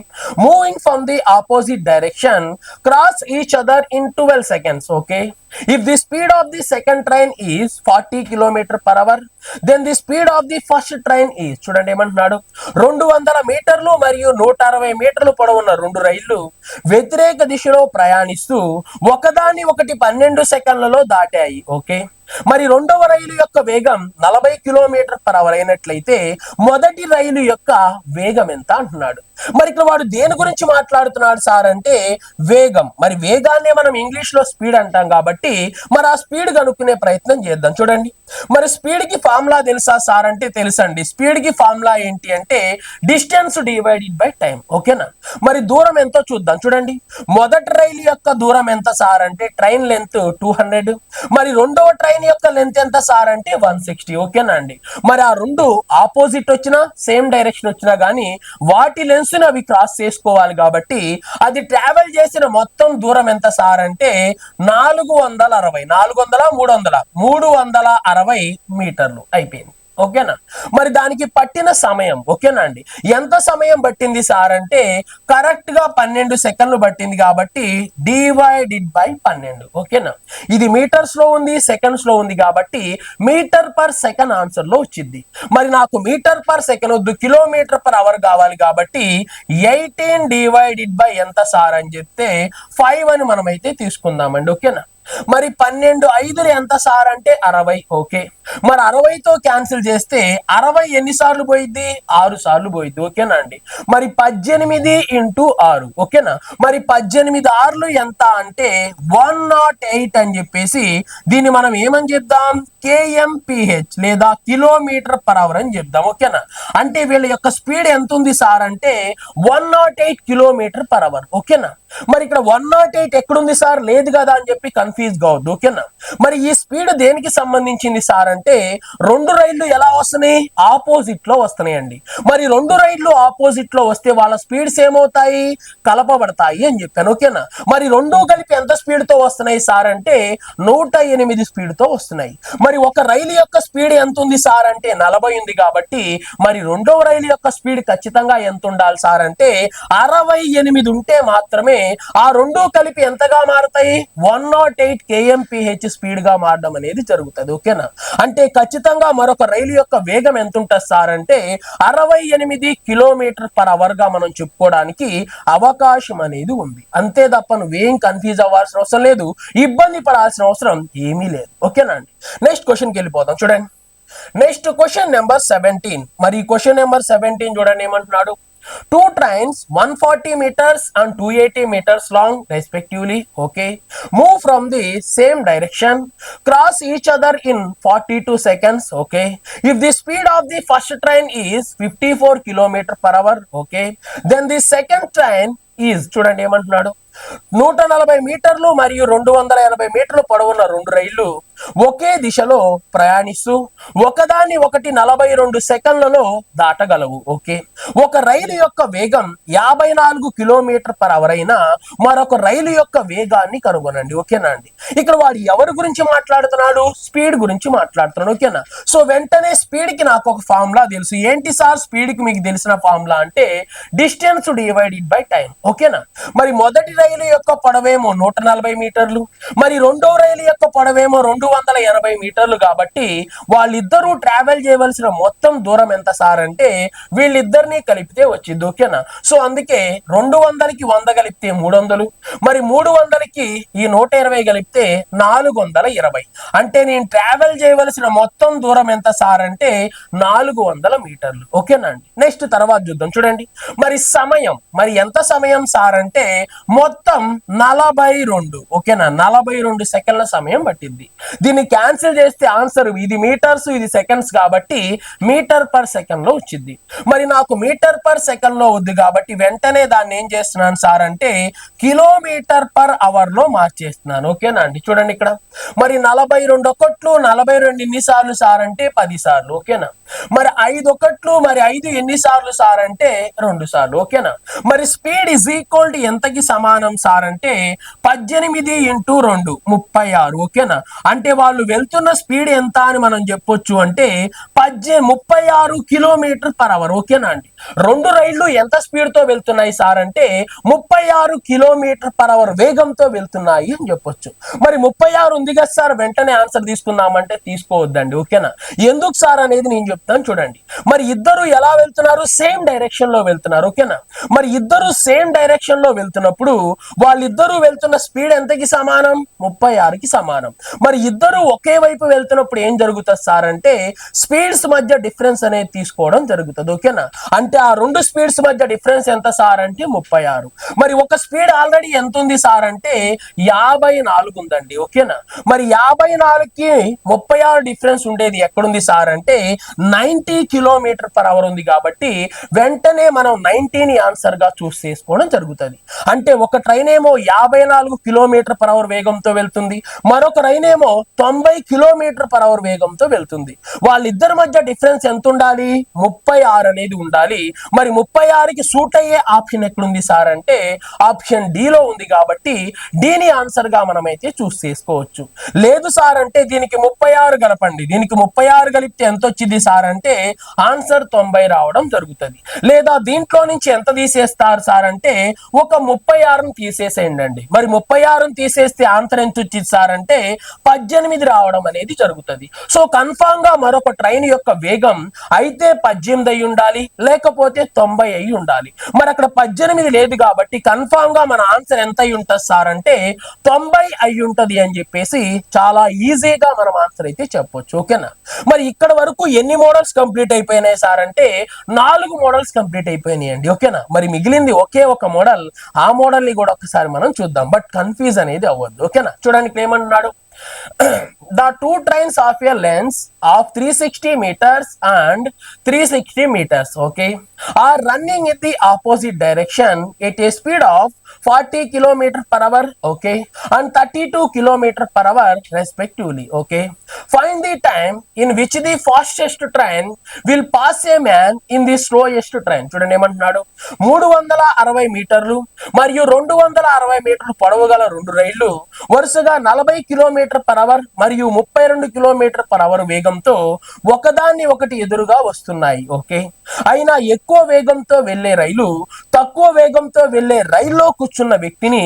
moving from the opposite direction cross each other in 12 seconds, okay. If the speed of the second train is 40 km/h, then the speed of the first train is చూడండి ఏమంటున్నాడు, 200 మీటర్లు మరియు 160 మీటర్లు పొడవున్న రెండు రైళ్లు వ్యతిరేక దిశలో ప్రయాణిస్తూ ఒకదాన్ని ఒకటి 12 సెకండ్లలో దాటాయి. ఓకే. మరి రెండవ రైలు యొక్క వేగం 40 km/h అయినట్లయితే మొదటి రైలు యొక్క వేగం ఎంత అంటున్నాడు. మరి ఇక్కడ వాడు దేని గురించి మాట్లాడుతున్నాడు సార్ అంటే వేగం. మరి వేగాన్ని మనం ఇంగ్లీష్ లో స్పీడ్ అంటాం కాబట్టి మరి ఆ స్పీడ్ కనుక్కునే ప్రయత్నం చేద్దాం. చూడండి, మరి స్పీడ్ కి ఫార్ములా తెలుసా సార్ అంటే తెలుసండి. స్పీడ్ కి ఫార్ములా ఏంటి అంటే డిస్టెన్స్ డివైడెడ్ బై టైం. ఓకేనా. మరి దూరం ఎంతో చూద్దాం. చూడండి, మొదటి రైలు యొక్క దూరం ఎంత సార్ అంటే ట్రైన్ లెంత్ 200. మరి రెండవ ట్రైన్ యొక్క లెంత్ ఎంత సార్ అంటే 160. ఓకేనా అండి. మరి ఆ రెండు ఆపోజిట్ వచ్చినా సేమ్ డైరెక్షన్ వచ్చినా గానీ వాటి లెన్స్ అవి క్రాస్ చేసుకోవాలి కాబట్టి అది ట్రావెల్ చేసిన మొత్తం దూరం ఎంత సార్ అంటే 460 360 మీటర్లు అయిపోయింది. ఓకేనా. మరి దానికి పట్టిన సమయం ఓకేనా అండి ఎంత సమయం పట్టింది సార్ అంటే కరెక్ట్ గా 12 సెకండ్లు పట్టింది కాబట్టి డివైడెడ్ బై 12. ఓకేనా. ఇది మీటర్స్ లో ఉంది, సెకండ్స్ లో ఉంది కాబట్టి మీటర్ పర్ సెకండ్ ఆన్సర్ లో వచ్చింది. మరి నాకు మీటర్ పర్ సెకండ్ వద్దు, km/h కావాలి కాబట్టి 18 డివైడెడ్ బై ఎంత సార్ అని చెప్తే 5 అని మనమైతే తీసుకుందామండి. ఓకేనా. మరి 12 5 ఎంత సార్ అంటే 60. ఓకే. మరి 60తో క్యాన్సిల్ చేస్తే 60 ఎన్ని సార్లు పోయిద్ది, 6 సార్లు పోయిద్ది. ఓకేనా అండి. మరి 18 ఇంటూ 6. ఓకేనా. మరి 18 6లు ఎంత అంటే 108 అని చెప్పేసి దీన్ని మనం ఏమని చెప్దాం, kmph లేదా km/h అని చెప్దాం. ఓకేనా. అంటే వీళ్ళ యొక్క స్పీడ్ ఎంత ఉంది సార్ అంటే 108 km/h. ఓకేనా. మరి ఇక్కడ 108 ఎక్కడుంది సార్ లేదు కదా అని చెప్పి కన్ఫ్యూజ్ కావద్దు. ఓకేనా. మరి ఈ స్పీడ్ దేనికి సంబంధించింది సార్ అంటే రెండు రైళ్లు ఎలా వస్తున్నాయి, ఆపోజిట్ లో వస్తున్నాయండి. మరి రెండు రైళ్లు ఆపోజిట్ లో వస్తే వాళ్ళ స్పీడ్స్ ఏమవుతాయి, కలపబడతాయి అని చెప్పాను. ఓకేనా. మరి రెండు కలిపి ఎంత స్పీడ్ తో వస్తున్నాయి సార్ అంటే 108 స్పీడ్ తో వస్తున్నాయి. మరి ఒక రైలు యొక్క స్పీడ్ ఎంత ఉంది సార్ అంటే 40 ఉంది కాబట్టి మరి రెండవ రైలు యొక్క స్పీడ్ ఖచ్చితంగా ఎంత ఉండాలి సార్ అంటే 68 ఉంటే మాత్రమే ఆ రెండు కలిపి ఎంతగా మారతాయి, 108 kmph స్పీడ్ గా మారడం అనేది జరుగుతుంది. ఓకేనా. అంటే ఖచ్చితంగా మరొక రైలు యొక్క వేగం ఎంత ఉంటుంది సార్ అంటే 68 km/h గా మనం చెప్పుకోవడానికి అవకాశం అనేది ఉంది. అంతే తప్ప నువ్వేం కన్ఫ్యూజ్ అవ్వాల్సిన అవసరం లేదు, ఇబ్బంది పడాల్సిన అవసరం ఏమీ లేదు. ఓకేనా అండి. నెక్స్ట్ క్వశ్చన్ కి వెళ్ళిపోతాం. చూడండి, నెక్స్ట్ క్వశ్చన్ నెంబర్ 17. మరి క్వశ్చన్ నెంబర్ 17 చూడండి ఏమంటున్నాడు, 2 trains 140 meters and 280 meters long respectively, okay, move from the same direction, cross each other in 42 seconds, okay. If the speed of the first train is 54 km/h, okay, then the second train is చూడండి ఏమంటున్నాడు, 140 మీటర్లు మరియు 280 మీటర్లు పొడవున్న రెండు రైళ్లు ఒకే దిశలో ప్రయాణిస్తూ ఒకదాన్ని ఒకటి 42 సెకండ్లలో దాటగలవు. ఓకే. ఒక రైలు యొక్క వేగం 54 km/h అయినా మరొక రైలు యొక్క వేగాన్ని కనుగొనండి. ఓకేనా అండి. ఇక్కడ వాడు ఎవరి గురించి మాట్లాడుతున్నాడు, స్పీడ్ గురించి మాట్లాడుతున్నాడు. ఓకేనా. సో వెంటనే స్పీడ్ కి నాకు ఒక ఫార్ములా తెలుసు. ఏంటి సార్ స్పీడ్ కి మీకు తెలిసిన ఫార్ములా అంటే డిస్టెన్స్ డివైడెడ్ బై టైం. ఓకేనా. మరి మొదటి రైలు యొక్క పొడవేమో 140 మీటర్లు, మరి రెండో రైలు యొక్క పొడవేమో 280 మీటర్లు కాబట్టి వాళ్ళిద్దరూ ట్రావెల్ చేయవలసిన మొత్తం దూరం ఎంత సార్ అంటే వీళ్ళిద్దరిని కలిపితే వచ్చింది. ఓకేనా. సో అందుకే 200కి 100 కలిపితే 300, మరి 300కి ఈ 120 కలిపితే 420. అంటే నేను ట్రావెల్ చేయవలసిన మొత్తం దూరం ఎంత సార్ అంటే 400 మీటర్లు. ఓకేనా అండి. నెక్స్ట్ తర్వాత చూద్దాం. చూడండి, మరి సమయం మరి ఎంత సమయం సార్ అంటే మొత్తం 42. ఓకేనా. 42 సెకండ్ల సమయం పట్టింది. దీన్ని క్యాన్సిల్ చేస్తే ఆన్సర్ ఇది మీటర్స్ ఇది సెకండ్స్ కాబట్టి మీటర్ పర్ సెకండ్ లో వచ్చింది. మరి నాకు మీటర్ పర్ సెకండ్ లో ఉంది కాబట్టి వెంటనే దాన్ని ఏం చేస్తున్నాను సార్ అంటే కిలోమీటర్ పర్ అవర్ లో మార్చేస్తున్నాను. ఓకేనా అండి, చూడండి ఇక్కడ మరి 42 ఒకట్లు 42 ఎన్నిసార్లు సార్ అంటే 10 సార్లు. ఓకేనా, మరి 5 ఒకట్లు మరి 5 ఎన్నిసార్లు సార్ అంటే 2 సార్లు. ఓకేనా, మరి స్పీడ్ ఇజ్ ఈక్వల్ టు ఎంతకి సమానం సార్ అంటే 18 ఇంటూ 2 36. ఓకేనా, అంటే వాళ్ళు వెళ్తున్న స్పీడ్ ఎంత అని మనం చెప్పొచ్చు అంటే 36 కిలోమీటర్ పర్ అవర్. ఓకేనా అండి, రెండు రైళ్లు ఎంత స్పీడ్ తో వెళ్తున్నాయి సార్ అంటే 36 కిలోమీటర్ పర్ అవర్ వేగంతో వెళ్తున్నాయి అని చెప్పొచ్చు. మరి 36 ఉంది కదా సార్, వెంటనే ఆన్సర్ తీసుకుందామంటే తీసుకోవద్దండి. ఓకేనా, ఎందుకు సార్ అనేది నేను చెప్తాను చూడండి. మరి ఇద్దరు ఎలా వెళ్తున్నారు, సేమ్ డైరెక్షన్ లో వెళ్తున్నారు. ఓకేనా, మరి ఇద్దరు సేమ్ డైరెక్షన్ లో వెళ్తున్నప్పుడు వాళ్ళిద్దరూ వెళ్తున్న స్పీడ్ ఎంతకి సమానం, 36కి సమానం. మరి ఇద్దరు ఒకే వైపు వెళ్తున్నప్పుడు ఏం జరుగుతుంది సార్ అంటే స్పీడ్స్ మధ్య డిఫరెన్స్ అనేది తీసుకోవడం జరుగుతుంది. ఓకేనా, అంటే ఆ రెండు స్పీడ్స్ మధ్య డిఫరెన్స్ ఎంత సార్ అంటే 36. మరి ఒక స్పీడ్ ఆల్రెడీ ఎంత ఉంది సార్ అంటే 54 ఉందండి. ఓకేనా, మరి 54కి 36 డిఫరెన్స్ ఉండేది ఎక్కడుంది సార్ అంటే 90 కిలోమీటర్ పర్ అవర్ ఉంది కాబట్టి వెంటనే మనం 90ని ఆన్సర్ గా చూస్ చేసుకోవడం జరుగుతుంది. అంటే ఒక ట్రైన్ ఏమో 54 కిలోమీటర్ పర్ అవర్ వేగంతో వెళ్తుంది, మరొక ట్రైన్ ఏమో 90 కిలోమీటర్ పర్ అవర్ వేగంతో వెళ్తుంది. వాళ్ళిద్దరి మధ్య డిఫరెన్స్ ఎంత ఉండాలి, 36 అనేది ఉండాలి. మరి 36కి సూట్ అయ్యే ఆప్షన్ ఎక్కడుంది సార్ అంటే ఆప్షన్ డి లో ఉంది కాబట్టి దీని ఆన్సర్ గా మనమైతే చూస్ చేసుకోవచ్చు. లేదు సార్ అంటే దీనికి 36 కలపండి, దీనికి 36 కలిపితే ఎంత వచ్చింది సార్ అంటే ఆన్సర్ 90 రావడం జరుగుతుంది. లేదా దీంట్లో నుంచి ఎంత తీసేస్తారు సార్ అంటే ఒక 36ని తీసేసేయండి అండి. మరి 36ని తీసేస్తే ఆన్సర్ ఎంత వచ్చింది సార్ అంటే 18 రావడం అనేది జరుగుతుంది. సో కన్ఫామ్ గా మరొక ట్రైన్ యొక్క వేగం అయితే 18 అయి ఉండాలి, లేకపోతే 90 అయి ఉండాలి. మరి అక్కడ 18 లేదు కాబట్టి కన్ఫామ్ గా మన ఆన్సర్ ఎంత అయి ఉంటుంది సార్ అంటే 90 అయి ఉంటది అని చెప్పేసి చాలా ఈజీగా మనం ఆన్సర్ అయితే చెప్పొచ్చు. ఓకేనా, మరి ఇక్కడ వరకు ఎన్ని మోడల్స్ కంప్లీట్ అయిపోయినాయి సార్ అంటే 4 మోడల్స్ కంప్లీట్ అయిపోయినాయి అండి. ఓకేనా, మరి మిగిలింది ఒకే ఒక మోడల్, ఆ మోడల్ ని కూడా ఒకసారి మనం చూద్దాం. బట్ కన్ఫ్యూజ్ అనేది అవ్వద్దు. ఓకేనా, చూడండి ఇక్కడ ఏమన్నాడు, the two trains of a length of 360 meters and 360 meters okay are running in the opposite direction at a speed of 40 kilometer per hour okay and 32 kilometer per hour respectively. Okay, find the time in which the fastest train will pass a man in the slowest train. చూడండి ఏమంటున్నాడు, 360 మీటర్లు మరియు 260 మీటర్లు పొడవు గల రెండు రైళ్లు వరుసగా 40 కిలోమీటర్ పర్ అవర్ మరియు 32 కిలోమీటర్ పర్ అవర్ వేగంతో ఒకదాన్ని ఒకటి ఎదురుగా వస్తున్నాయి. ఓకే, అయినా ఎక్కువ వేగంతో వెళ్లే రైలు తక్కువ వేగంతో వెళ్లే రైల్లో కూర్చున్న వ్యక్తిని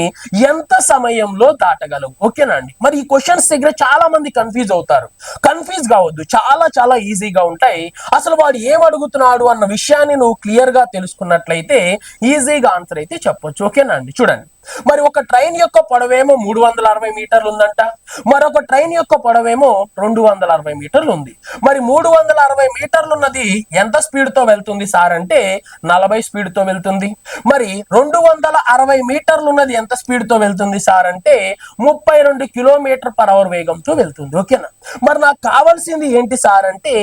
ఎంత సమయంలో దాటగలవు. ఓకేనా అండి, మరి ఈ క్వశ్చన్స్ దగ్గర చాలా మంది కన్ఫ్యూజ్ అవుతారు. కన్ఫ్యూజ్ కావద్దు, చాలా చాలా ఈజీగా ఉంటాయి. అసలు వాడు ఏం అడుగుతున్నాడు అన్న విషయాన్ని నువ్వు క్లియర్ గా తెలుసుకున్నట్లయితే ఈజీగా ఆన్సర్ అయితే చెప్పొచ్చు. ఓకేనా అండి, చూడండి మరి ఒక ట్రైన్ యొక్క పొడవేమో 360 మీటర్లు ఉందంట, మరొక ట్రైన్ యొక్క పొడవేమో 260 మీటర్లు ఉంది. మరి 360 మీటర్లు ఉన్నది ఎంత స్పీడ్ తో వెళ్తుంది సార్ అంటే 40 స్పీడ్ తో వెళ్తుంది. మరి 260 మీటర్లు ఉన్నది ఎంత స్పీడ్ తో వెళ్తుంది సార్ అంటే 32 కిలోమీటర్ పర్ అవర్ వేగంతో వెళ్తుంది. ఓకేనా, మరి నాకు కావాల్సింది ఏంటి సార్ అంటే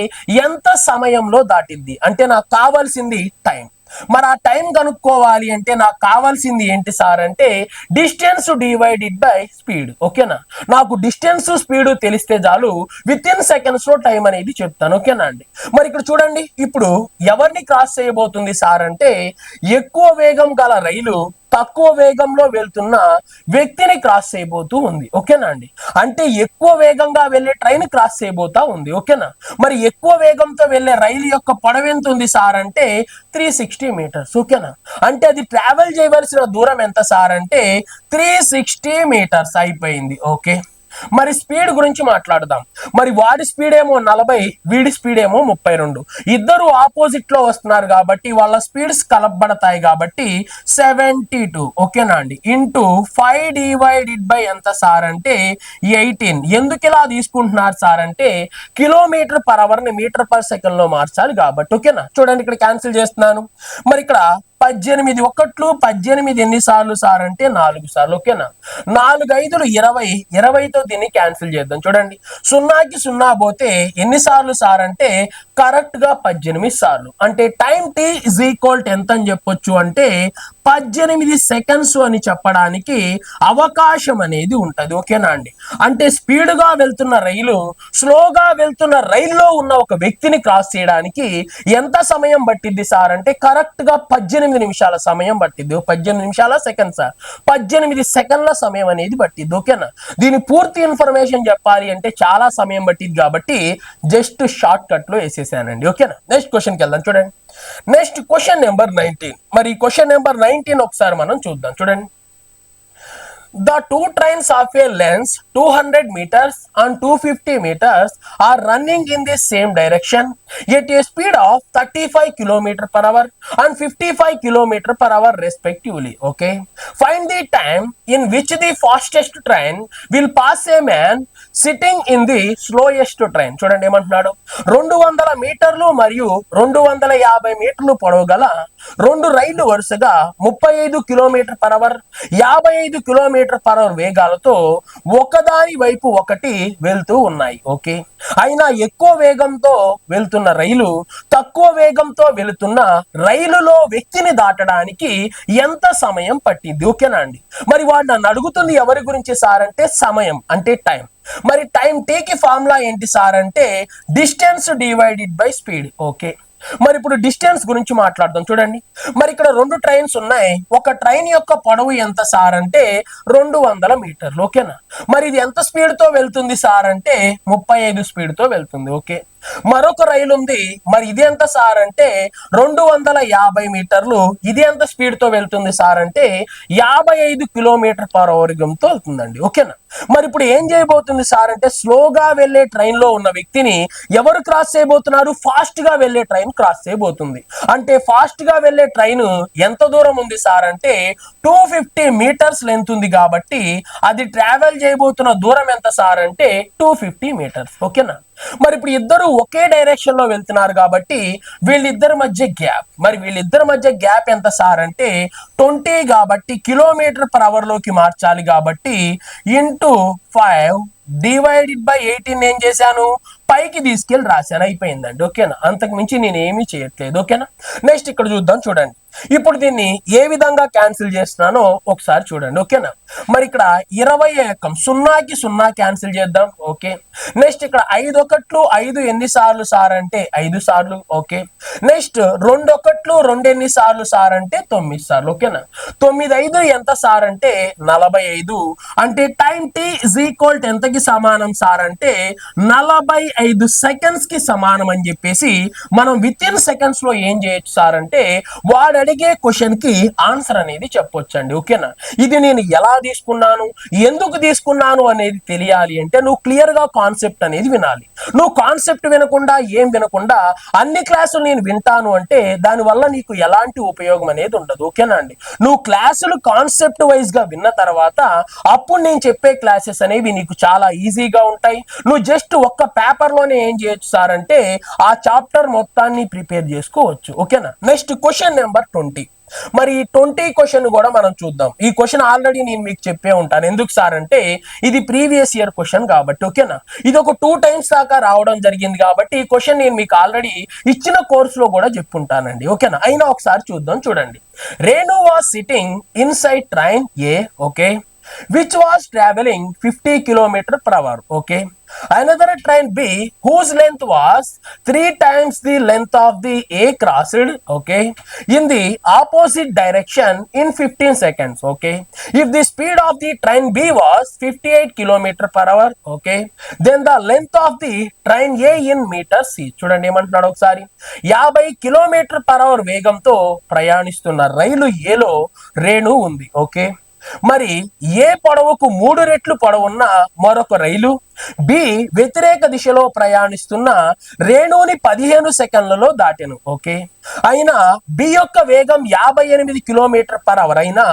ఎంత సమయంలో దాటింది అంటే నాకు కావాల్సింది టైం. మరి ఆ టైం కనుక్కోవాలి అంటే నాకు కావాల్సింది ఏంటి సార్ అంటే డిస్టెన్స్ డివైడెడ్ బై స్పీడ్. ఓకేనా, నాకు డిస్టెన్స్ స్పీడ్ తెలిస్తే చాలు విత్ ఇన్ సెకండ్స్ లో టైం అనేది చెప్తాను. ఓకేనా అండి, మరి ఇక్కడ చూడండి, ఇప్పుడు ఎవరిని క్రాస్ చేయబోతుంది సార్ అంటే ఎక్కువ వేగం గల రైలు తక్కువ వేగంలో వెళ్తున్న వ్యక్తిని క్రాస్ చేయబోతూ ఉంది. ఓకేనా అండి, అంటే ఎక్కువ వేగంగా వెళ్లే ట్రైన్ క్రాస్ చేయబోతా ఉంది. ఓకేనా, మరి ఎక్కువ వేగంతో వెళ్లే రైలు యొక్క పొడవు ఎంత ఉంది సార్ అంటే 360 మీటర్స్. ఓకేనా, అంటే అది ట్రావెల్ చేయవలసిన దూరం ఎంత సార్ అంటే 360 మీటర్స్ అయిపోయింది. ఓకే, మరి స్పీడ్ గురించి మాట్లాడదాం. మరి వాడి స్పీడ్ ఏమో 40, వీడి స్పీడ్ ఏమో 32. ఇద్దరు ఆపోజిట్ లో వస్తున్నారు కాబట్టి వాళ్ళ స్పీడ్స్ కలపబడతాయి కాబట్టి 72. ఓకేనా అండి, ఇంటూ 5 డివైడెడ్ బై ఎంత సార్ అంటే 18. ఎందుకు ఇలా తీసుకుంటున్నారు సార్ అంటే కిలోమీటర్ పర్ అవర్ ని మీటర్ పర్ సెకండ్ లో మార్చాలి కాబట్టి. ఓకేనా, చూడండి ఇక్కడ క్యాన్సిల్ చేస్తున్నాను. మరి ఇక్కడ 18 ఒకట్లు 18 ఎన్నిసార్లు సార్ అంటే 4 సార్లు. ఓకేనా, 4 5లు 20, 20తో దీన్ని క్యాన్సిల్ చేద్దాం. చూడండి, 0కి 0 పోతే ఎన్నిసార్లు సార్ అంటే కరెక్ట్ గా 18 సార్లు. అంటే time T is equal to ఎంత అని చెప్పొచ్చు అంటే 18 సెకండ్స్ అని చెప్పడానికి అవకాశం అనేది ఉంటది. ఓకేనా అండి, అంటే స్పీడ్ గా వెళ్తున్న రైలు స్లోగా వెళ్తున్న రైల్లో ఉన్న ఒక వ్యక్తిని క్రాస్ చేయడానికి ఎంత సమయం పట్టిద్ది సార్ అంటే కరెక్ట్ గా 18 నిమిషాల సమయం పట్టిద్ది. 18 నిమిషాల సెకండ్ సార్, 18 సెకండ్ల సమయం అనేది పట్టిద్ది. ఓకేనా, దీని పూర్తి ఇన్ఫర్మేషన్ చెప్పాలి అంటే చాలా సమయం పట్టిద్ది కాబట్టి జస్ట్ షార్ట్ కట్ లో వేసేసానండి. ఓకేనా, నెక్స్ట్ క్వశ్చన్కి వెళ్దాం. చూడండి, నెక్స్ట్ క్వశ్చన్ నెంబర్ 19. మరి క్వశ్చన్ నెంబర్ 19 ఒకసారి మనం చూద్దాం. చూడండి, the two trains of a length 200 meters and 250 meters are running in the same direction at a speed of 35 km per hour and 55 km per hour respectively. Okay, find the time in which the fastest train will pass a man sitting in the slowest train. చూడండి ఏమంటున్నాడు, 200 మీటర్లు మరియు 250 మీటర్లు పొడవు గల రెండు రైళ్లు వరుసగా 35 kilometre per hour 55 kilometre per hour వేగాలతో ఒకదాని వైపు ఒకటి వెళ్తూ ఉన్నాయి. ఓకే, అయినా ఎక్కువ వేగంతో వెళ్తున్న రైలు తక్కువ వేగంతో వెళుతున్న రైలులో వ్యక్తిని దాటడానికి ఎంత సమయం పట్టింది? ఓకేనా అండి, మరి వాడు నన్ను అడుగుతుంది ఎవరి గురించి సార్ అంటే సమయం అంటే టైం. మరి టైం టీకి ఫార్ములా ఏంటి సార్ అంటే distance divided by speed. Okay, మరి ఇప్పుడు డిస్టెన్స్ గురించి మాట్లాడదాం. చూడండి, మరి ఇక్కడ రెండు ట్రైన్స్ ఉన్నాయి. ఒక ట్రైన్ యొక్క పొడవు ఎంత సార్ అంటే 200 మీటర్లు. ఓకేనా, మరి ఇది ఎంత స్పీడ్ తో వెళ్తుంది సార్ అంటే 35 స్పీడ్ తో వెళ్తుంది. ఓకే, మరొక రైలు ఉంది, మరి ఇది ఎంత సార్ అంటే 250 మీటర్లు. ఇది ఎంత స్పీడ్ తో వెళ్తుంది సార్ అంటే 55 కిలోమీటర్ పర్ అవర్ వేగంతో వెళ్తుందండి. ఓకేనా, మరి ఇప్పుడు ఏం చేయబోతుంది సార్ అంటే స్లోగా వెళ్లే ట్రైన్ లో ఉన్న వ్యక్తిని ఎవరు క్రాస్ చేయబోతున్నారు? ఫాస్ట్ గా వెళ్లే ట్రైన్ క్రాస్ చేయబోతుంది. అంటే ఫాస్ట్ గా వెళ్లే ట్రైన్ ఎంత దూరం ఉంది సార్ అంటే 250 మీటర్స్ లెంత్ ఉంది కాబట్టి అది ట్రావెల్ చేయబోతున్న దూరం ఎంత సార్ అంటే 250 మీటర్స్. ఓకేనా, మరి ఇప్పుడు ఇద్దరు ఒకే డైరెక్షన్ లో వెళ్తున్నారు కాబట్టి వీళ్ళిద్దరి మధ్య గ్యాప్, మరి వీళ్ళిద్దరి మధ్య గ్యాప్ ఎంత సార్ అంటే 20 కాబట్టి కిలోమీటర్ పర్ అవర్ లోకి మార్చాలి కాబట్టి ఇంటూ 5 డివైడెడ్ బై 18 ఏం చేశాను పైకి తీసుకెళ్లి రాశాను, అయిపోయిందండి. ఓకేనా, అంతకు మించి నేను ఏమీ చేయట్లేదు. ఓకేనా, నెక్స్ట్ ఇక్కడ చూద్దాం. చూడండి, ఇప్పుడు దీన్ని ఏ విధంగా క్యాన్సిల్ చేస్తున్నానో ఒకసారి చూడండి. ఓకేనా, మరి ఇక్కడ 20 ఏకం 0కి 0 క్యాన్సిల్ చేద్దాం. ఓకే, నెక్స్ట్ ఇక్కడ 5 ఒకట్లు 5 ఎన్ని సార్లు సార్ అంటే 5 సార్లు. ఓకే, నెక్స్ట్ 2 ఒకట్లు 2 ఎన్ని సార్లు సార్ అంటే 9 సార్లు. ఓకేనా, 9 5 ఎంత సార్ అంటే 45. అంటే time T is equal to ఎంతకి సమానం సార్ అంటే 45 సెకండ్స్ కి సమానం అని చెప్పేసి మనం విత్ ఇన్ సెకండ్స్ లో ఏం చేయొచ్చు సార్ అంటే వాడు అడిగే క్వశ్చన్ కి ఆన్సర్ అనేది చెప్పొచ్చండి. ఓకేనా, ఇది నేను ఎలా తీసుకున్నాను ఎందుకు తీసుకున్నాను అనేది తెలియాలి అంటే నువ్వు క్లియర్ గా కాన్సెప్ట్ అనేది వినాలి. నువ్వు కాన్సెప్ట్ వినకుండా ఏం వినకుండా అన్ని క్లాసులు నేను వింటాను అంటే దాని వల్ల నీకు ఎలాంటి ఉపయోగం అనేది ఉండదు. ఓకేనా అండి, నువ్వు క్లాసులు కాన్సెప్ట్ వైజ్ గా విన్న తర్వాత అప్పుడు నేను చెప్పే క్లాసెస్ అనేవి నీకు చాలా ఈజీగా ఉంటాయి. నువ్వు జస్ట్ ఒక్క పేపర్ లోనే ఏం చేయొచ్చు సార్ అంటే ఆ చాప్టర్ మొత్తాన్ని ప్రిపేర్ చేసుకోవచ్చు. ఓకేనా, నెక్స్ట్ క్వశ్చన్ నెంబర్ 20. మరి 20 క్వశ్చన్ కూడా మనం చూద్దాం. ఈ క్వశ్చన్ ఆల్రెడీ నేను మీకు చెప్పే ఉంటాను. ఎందుకు సార్ అంటే ఇది ప్రీవియస్ ఇయర్ క్వశ్చన్ కాబట్టి. ఓకేనా, ఇది ఒక 2 టైమ్స్ దాకా రావడం జరిగింది కాబట్టి ఈ క్వశ్చన్ నేను మీకు ఆల్రెడీ ఇచ్చిన కోర్సులో కూడా చెప్పుంటానండి. ఓకేనా, అయినా ఒకసారి చూద్దాం. చూడండి, Renu was sitting inside train A. Okay, which was traveling 50 km per hour. Okay, another train B whose length was 3 times the length of the A crossed, okay, in the opposite direction in 15 seconds. Okay, if the speed of the train B was 58 km per hour, okay, then the length of the train A in meters C. చూడండి ఏమంటున్నాడు ఒకసారి, 50 kilometre per hour వేగంతో ప్రయాణిస్తున్న రైలు ఏలో రేణు ఉంది. Okay, మరి ఏ పొడవుకు 3 రెట్లు పొడవున్న మరొక రైలు బి వ్యతిరేక దిశలో ప్రయాణిస్తున్న రేణువుని 15 సెకండ్లలో దాటెను. ఓకే, అయినా బి యొక్క వేగం 58 కిలోమీటర్ పర్ అవర్ అయినా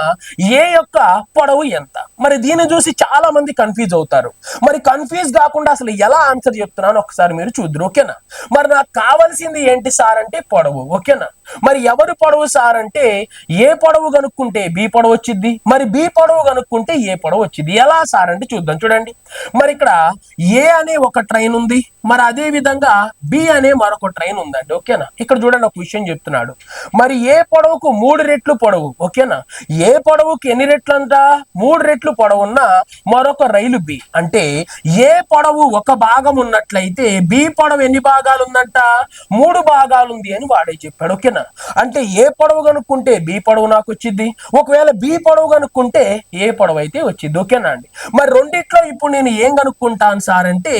ఏ యొక్క పొడవు ఎంత? మరి దీన్ని చూసి చాలా మంది కన్ఫ్యూజ్ అవుతారు. మరి కన్ఫ్యూజ్ కాకుండా అసలు ఎలా ఆన్సర్ చెప్తున్నాను ఒకసారి మీరు చూద్దరు. ఓకేనా, మరి నాకు కావాల్సింది ఏంటి సార్ అంటే పొడవు. ఓకేనా, మరి ఎవరు పొడవు సార్ అంటే ఏ పొడవు కనుక్కుంటే బి పొడవు వచ్చింది, మరి బి పొడవు కనుక్కుంటే ఏ పొడవు వచ్చింది. ఎలా సార్ అంటే చూద్దాం. చూడండి, మరి ఇక్కడ ఏ అనే ఒక ట్రైన్ ఉంది, మరి అదే విధంగా బి అనే మరొక ట్రైన్ ఉందండి. ఓకేనా, ఇక్కడ చూడండి ఒక విషయం చెప్తున్నాడు. మరి ఏ పొడవుకు 3 రెట్లు పొడవు. ఓకేనా, ఏ పొడవుకి ఎన్ని రెట్లు అంట? 3 రెట్లు పొడవు ఉన్న మరొక రైలు బి. అంటే ఏ పొడవు ఒక భాగం ఉన్నట్లయితే బి పొడవు ఎన్ని భాగాలు ఉందంట? 3 భాగాలు ఉంది అని వాడే చెప్పాడు. ఓకేనా, అంటే ఏ పొడవు కనుక్కుంటే బి పొడవు నాకు వచ్చింది, ఒకవేళ బి పొడవు కనుక్కుంటే ఏ పొడవు అయితే వచ్చింది. ఓకేనా అండి, మరి రెండిట్లో ఇప్పుడు నేను ఏం కనుక్కుంటాను సార్ అంటే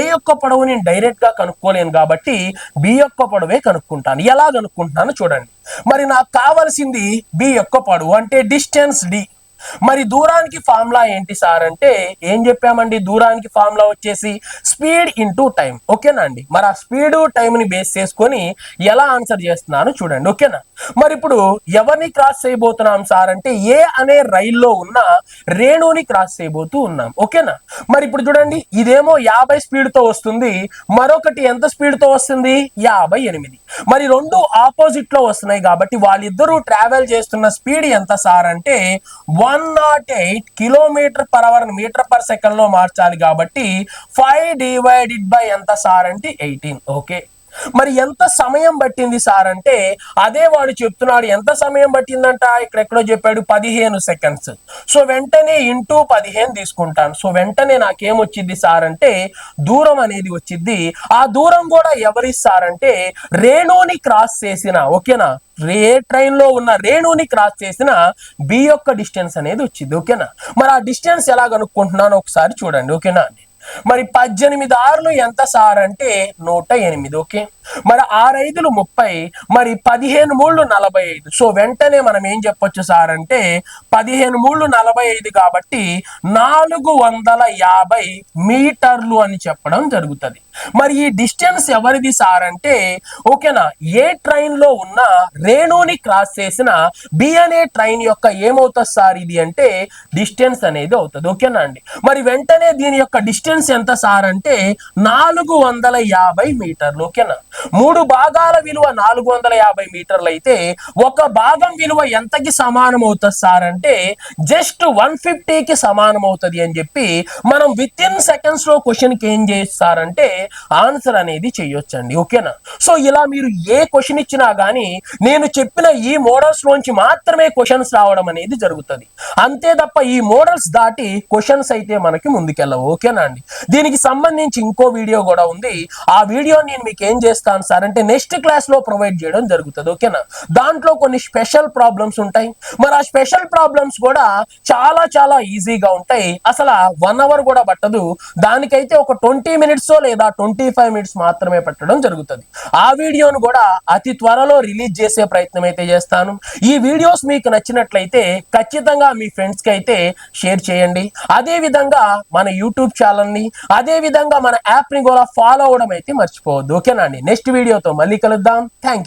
ఏ యొక్క పొడవు నేను డైరెక్ట్ గా కనుక్కోలేను కాబట్టి బి యొక్క పొడవే కనుక్కుంటాను. ఎలా కనుక్కుంటాను చూడండి. మరి నాకు కావాల్సింది బి యొక్క పొడవు అంటే డిస్టెన్స్ డి. మరి దూరానికి ఫార్ములా ఏంటి సార్ అంటే ఏం చెప్పామండి? దూరానికి ఫార్ములా వచ్చేసి స్పీడ్ ఇంటూ టైం. ఓకేనా అండి, మరి ఆ స్పీడ్ టైం ని బేస్ చేసుకొని ఎలా ఆన్సర్ చేస్తున్నాను చూడండి. ఓకేనా, మరి ఇప్పుడు ఎవరిని క్రాస్ చేయబోతున్నాం సార్ అంటే ఏ అనే రైల్లో ఉన్న రేణువుని క్రాస్ చేయబోతూ ఉన్నాం. ఓకేనా, మరి ఇప్పుడు చూడండి, ఇదేమో 50 స్పీడ్ తో వస్తుంది, మరొకటి ఎంత స్పీడ్ తో వస్తుంది? 58. మరి రెండు ఆపోజిట్ లో వస్తున్నాయి కాబట్టి వాళ్ళిద్దరూ ట్రావెల్ చేస్తున్న స్పీడ్ ఎంత సార్ అంటే 108 kilometre per hour metre per second లో మార్చాలి కాబట్టి 5 డివైడెడ్ బై ఎంత సార్ అంటే 18. ఓకే, మరి ఎంత సమయం పట్టింది సార్ అంటే అదే వాడు చెప్తున్నాడు. ఎంత సమయం పట్టిందంట? ఇక్కడెక్కడో చెప్పాడు 15 సెకండ్స్. సో వెంటనే ఇంటూ 15 తీసుకుంటాను. సో వెంటనే నాకేమొచ్చింది సార్ అంటే దూరం అనేది వచ్చింది. ఆ దూరం కూడా ఎవరిస్తారంటే రేణువుని క్రాస్ చేసిన, ఓకేనా, ఏ ట్రైన్ లో ఉన్న రేణువుని క్రాస్ చేసిన బి యొక్క డిస్టెన్స్ అనేది వచ్చింది. ఓకేనా, మరి ఆ డిస్టెన్స్ ఎలా కనుక్కుంటున్నాను ఒకసారి చూడండి. ఓకేనా అండి, మరి 18 ఆరులు ఎంత సార్ అంటే 108. ఓకే, మరి 6 5లు 30, మరి 15 3లు 45. సో వెంటనే మనం ఏం చెప్పొచ్చు సార్ అంటే 15 3లు 45 కాబట్టి 450 మీటర్లు అని చెప్పడం జరుగుతుంది. మరి ఈ డిస్టెన్స్ ఎవరిది సార్ అంటే ఓకేనా, ఏ ట్రైన్ లో ఉన్న రేణువుని క్రాస్ చేసిన బి అనే ట్రైన్ యొక్క ఏమవుతుంది సార్ ఇది అంటే డిస్టెన్స్ అనేది అవుతుంది. ఓకేనా అండి, మరి వెంటనే దీని యొక్క డిస్టెన్స్ ఎంత సార్ అంటే 450 మీటర్లు. ఓకేనా, 3 భాగాల విలువ 450 మీటర్లు అయితే ఒక భాగం విలువ ఎంతకి సమానం అవుతుంది సార్ అంటే జస్ట్ 150కి సమానం అవుతుంది అని చెప్పి మనం విత్ ఇన్ సెకండ్స్ లో క్వశ్చన్ కి ఏం చేస్తారంటే ఆన్సర్ అనేది చేయొచ్చండి. ఓకేనా, సో ఇలా మీరు ఏ క్వశ్చన్ ఇచ్చినా గానీ నేను చెప్పిన ఈ మోడల్స్ లోంచి మాత్రమే క్వశ్చన్స్ రావడం అనేది జరుగుతుంది. అంతే తప్ప ఈ మోడల్స్ దాటి క్వశ్చన్స్ అయితే మనకి ముందుకెళ్ళవు. ఓకేనా అండి, దీనికి సంబంధించి ఇంకో వీడియో కూడా ఉంది. ఆ వీడియో నేను మీకు ఏం చేస్తాను సార్ అంటే నెక్స్ట్ క్లాస్ లో ప్రొవైడ్ చేయడం జరుగుతుంది. ఓకేనా, దాంట్లో కొన్ని స్పెషల్ ప్రాబ్లమ్స్ ఉంటాయి. మరి ఆ స్పెషల్ ప్రాబ్లమ్స్ కూడా చాలా చాలా ఈజీగా ఉంటాయి. అసలు 1 అవర్ కూడా పట్టదు. దానికైతే ఒక 20 మినిట్స్ లేదా 25 మినిట్స్ మాత్రమే పెట్టడం జరుగుతుంది. ఆ వీడియోను కూడా అతి త్వరలో రిలీజ్ చేసే ప్రయత్నం అయితే చేస్తాను. ఈ వీడియోస్ మీకు నచ్చినట్లయితే ఖచ్చితంగా మీ ఫ్రెండ్స్ కి అయితే షేర్ చేయండి. అదే విధంగా మన యూట్యూబ్ ఛానల్ ని, అదే విధంగా మన యాప్ ని కూడా ఫాలో అవడం అయితే మర్చిపోవద్దు. ఓకేనా అండి, నెక్స్ట్ వీడియోతో మళ్ళీ కలుద్దాం. Thank you.